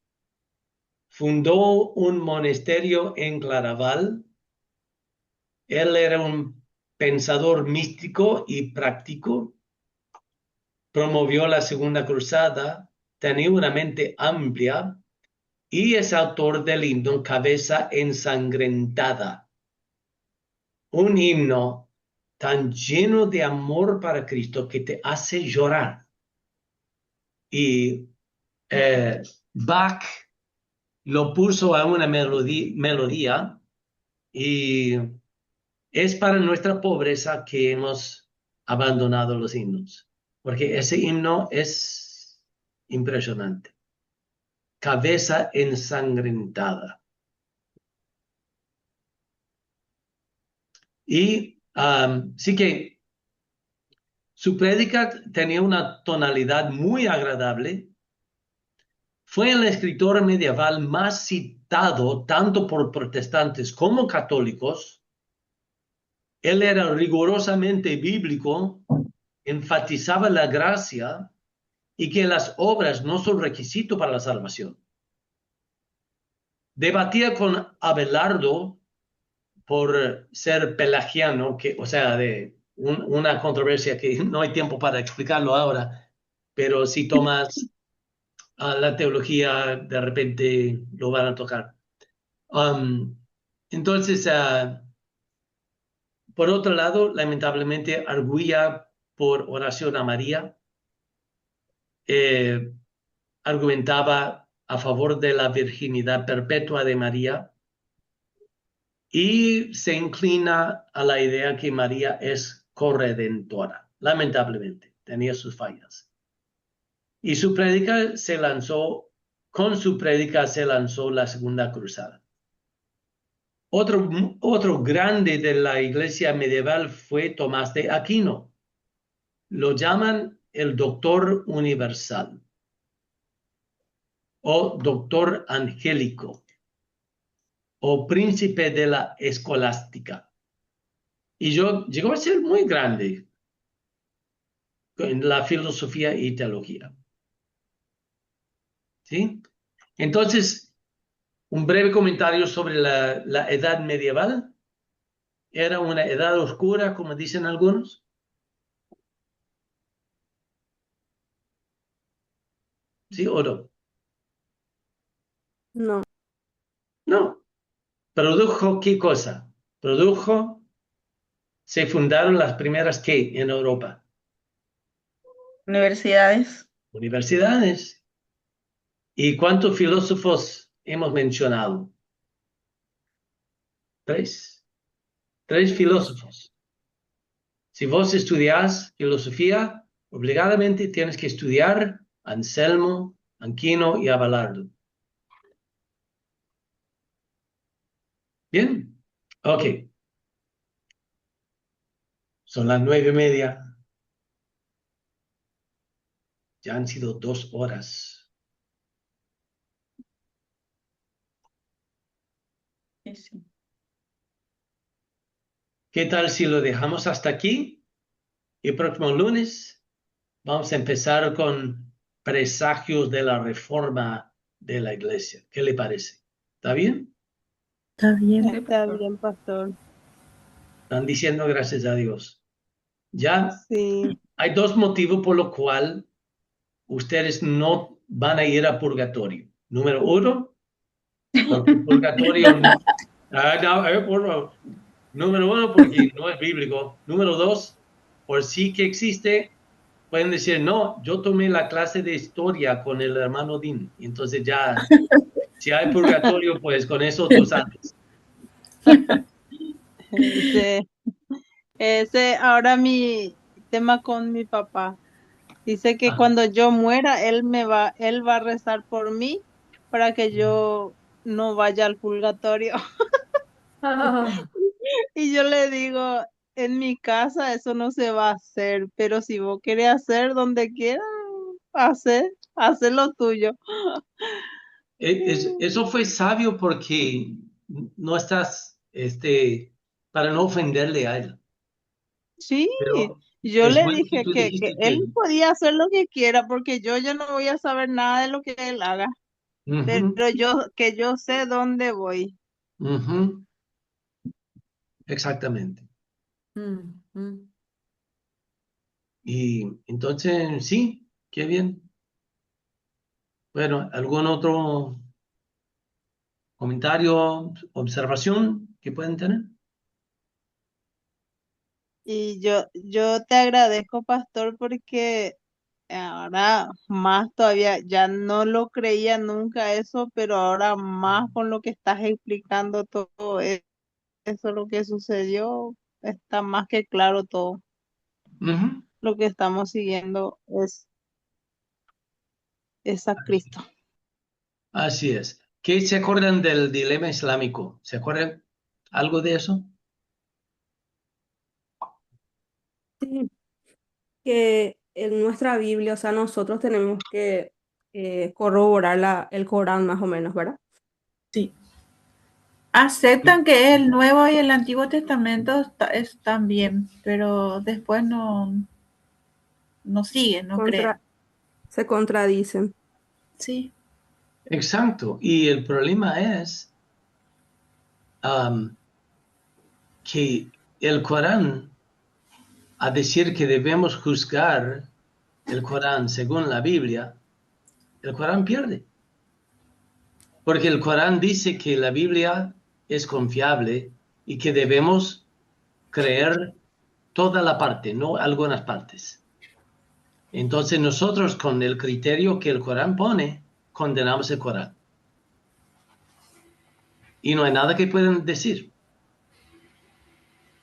fundó un monasterio en Claraval. Él era un pensador místico y práctico. Promovió la Segunda Cruzada, tenía una mente amplia y es autor del himno Cabeza Ensangrentada. Un himno tan lleno de amor para Cristo que te hace llorar. Y Bach lo puso a una melodía y es para nuestra pobreza que hemos abandonado los himnos, porque ese himno es impresionante. Cabeza ensangrentada. Y sí que su prédica tenía una tonalidad muy agradable. Fue el escritor medieval más citado tanto por protestantes como católicos. Él era rigurosamente bíblico, enfatizaba la gracia y que las obras no son requisito para la salvación. Debatía con Abelardo por ser pelagiano, o sea, de una controversia que no hay tiempo para explicarlo ahora, pero si tomas la teología, de repente lo van a tocar. Entonces, por otro lado, lamentablemente, arguía por oración a María, argumentaba a favor de la virginidad perpetua de María y se inclina a la idea que María es corredentora. Lamentablemente, tenía sus fallas. Y con su prédica se lanzó la Segunda Cruzada. Otro grande de la iglesia medieval fue Tomás de Aquino. Lo llaman el doctor universal o doctor angélico o príncipe de la escolástica. Y llegó a ser muy grande en la filosofía y teología. ¿Sí? Entonces, un breve comentario sobre la edad medieval. Era una edad oscura, como dicen algunos. ¿Sí o no? No. No. ¿Produjo qué cosa? Se fundaron las primeras ¿qué? En Europa. Universidades. Universidades. ¿Y cuántos filósofos hemos mencionado? 3. 3 filósofos. Si vos estudias filosofía, obligadamente tienes que estudiar Anselmo, Aquino y Abelardo. Bien, ok. Son las 9:30. Ya han sido 2 horas. Sí. ¿Qué tal si lo dejamos hasta aquí? Y el próximo lunes vamos a empezar con presagios de la reforma de la iglesia. ¿Qué le parece? ¿Está bien? Está bien. Está bien, pastor. Están diciendo gracias a Dios. Ya Sí. hay 2 motivos por los cuales ustedes no van a ir a purgatorio. Número 1, porque purgatorio no. Número 1, porque no es bíblico. Número 2, por sí que existe, pueden decir, no, yo tomé la clase de historia con el hermano Dean. Y entonces ya, si hay purgatorio, pues con eso tú sabes. Ahora mi tema con mi papá. Dice que Ah. cuando yo muera, él va a rezar por mí para que yo no vaya al purgatorio. Oh, Y yo le digo, en mi casa eso no se va a hacer, pero si vos querés hacer donde quieras, hacer, hacer lo tuyo. Eso fue sabio porque no estás, para no ofenderle a él. Sí, Pero yo es le bueno que dije tú que dijiste él que... podía hacer lo que quiera porque yo ya no voy a saber nada de lo que él haga, Ujú, pero yo sé dónde voy. ujú, exactamente. Mm, mm. Y entonces, sí, qué bien. Bueno, ¿algún otro comentario, observación que pueden tener? Y yo te agradezco, pastor, porque ahora más todavía, ya no lo creía nunca eso, pero ahora más con lo que estás explicando todo eso, lo que sucedió, está más que claro todo. Ujú, Lo que estamos siguiendo es a Cristo. así es. ¿Qué se acuerdan del dilema islámico? ¿Se acuerdan algo de eso? Sí, que en nuestra Biblia, o sea, nosotros tenemos que corroborar el Corán más o menos, ¿verdad? Sí. Aceptan que el Nuevo y el Antiguo Testamento están bien, pero después no siguen, no creen. Se contradicen. Sí. Exacto. Y el problema es que el Corán, a decir que debemos juzgar el Corán según la Biblia, el Corán pierde. Porque el Corán dice que la Biblia es confiable y que debemos creer toda la parte, no algunas partes. Entonces nosotros con el criterio que el Corán pone, condenamos el Corán. Y no hay nada que puedan decir.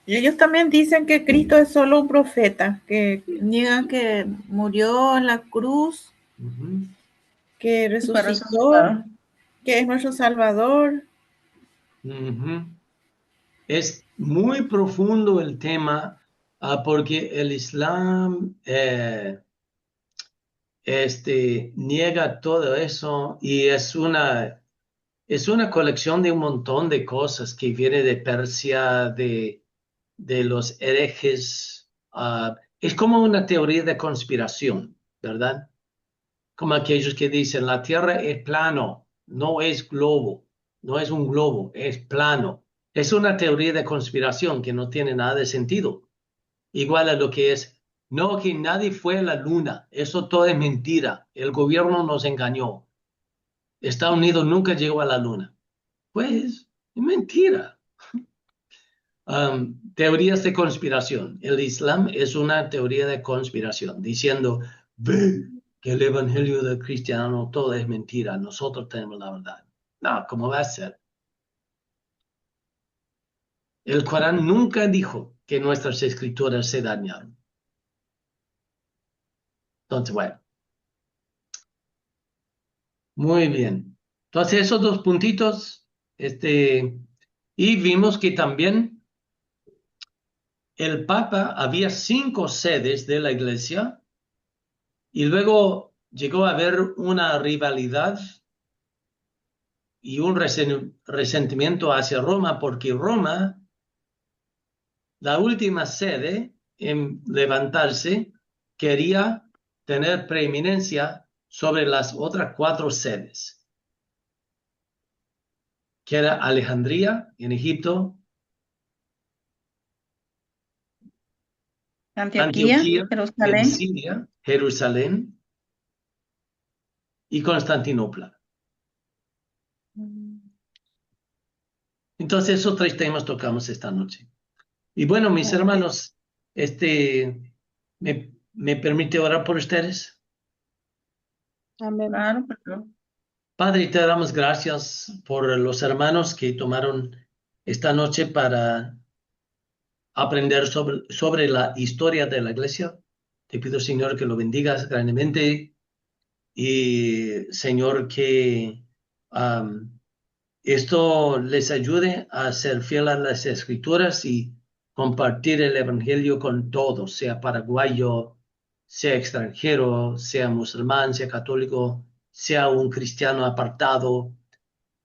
Y ellos también dicen que Cristo es solo un profeta, que niegan que murió en la cruz, Ujú. que Y fue resucitó, resucitado. que es nuestro Salvador. Ujú. Es muy profundo el tema porque el Islam niega todo eso y es una colección de un montón de cosas que viene de Persia, de los herejes. Es como una teoría de conspiración, ¿verdad? Como aquellos que dicen la Tierra es plano, no es globo, no es un globo, es plano. Es una teoría de conspiración que no tiene nada de sentido. Igual a lo que es, no, que nadie fue a la luna, eso todo es mentira, el gobierno nos engañó, Estados Unidos nunca llegó a la luna. Pues, es mentira. Teorías de conspiración. El Islam es una teoría de conspiración, diciendo, ve que el evangelio del cristiano todo es mentira, nosotros tenemos la verdad. No, ¿cómo va a ser? El Corán nunca dijo que nuestras escrituras se dañaron. Entonces, bueno, muy bien. Entonces, esos dos puntitos, y vimos que también el Papa había 5 sedes de la Iglesia y luego llegó a haber una rivalidad y un resentimiento hacia Roma porque Roma, la última sede en levantarse, quería tener preeminencia sobre las otras 4 sedes, que era Alejandría en Egipto, Antioquía, Antioquía en Jerusalén. Siria, Jerusalén y Constantinopla. Entonces, esos 3 temas tocamos esta noche. Y bueno, mis Ok. hermanos, ¿me permite orar por ustedes? Amén. Claro, pero Padre, te damos gracias por los hermanos que tomaron esta noche para aprender sobre la historia de la iglesia. Te pido, Señor, que lo bendigas grandemente y, Señor, que esto les ayude a ser fiel a las escrituras y compartir el evangelio con todos, sea paraguayo, sea extranjero, sea musulmán, sea católico, sea un cristiano apartado,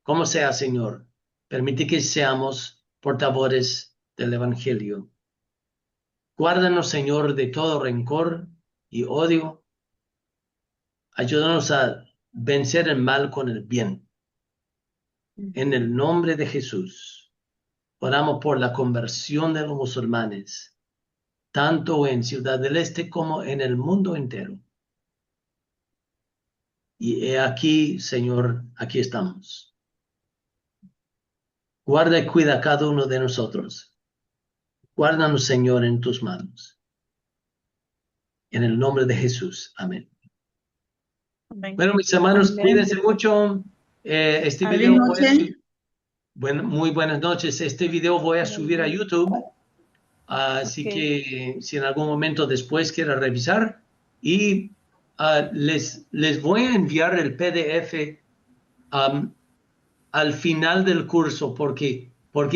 como sea, Señor. Permite que seamos portadores del Evangelio. Guárdanos, Señor, de todo rencor y odio. Ayúdanos a vencer el mal con el bien. En el nombre de Jesús, oramos por la conversión de los musulmanes, tanto en Ciudad del Este como en el mundo entero. Y he aquí, Señor, aquí estamos. Guarda y cuida a cada uno de nosotros. Guárdanos, Señor, en tus manos. En el nombre de Jesús. Amén. Amén. Bueno, mis hermanos, Amén. cuídense mucho. Este Feliz video voy a noche. subir. Bueno, muy buenas noches. Este video voy a subir a YouTube. Así Ok. que si en algún momento después quiera revisar. Y les voy a enviar el PDF al final del curso porque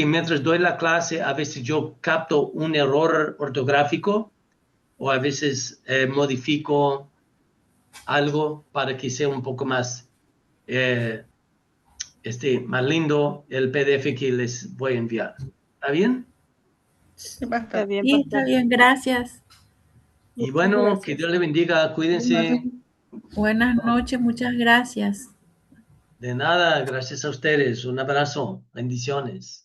mientras doy la clase a veces yo capto un error ortográfico o a veces modifico algo para que sea un poco más, más lindo el PDF que les voy a enviar. ¿Está bien? Sí, pastor. Está bien, Sí, está pastor. bien, gracias. Y Muchas bueno, gracias. que Dios le bendiga, cuídense. Buenas noches, muchas gracias. De nada, gracias a ustedes. Un abrazo, bendiciones.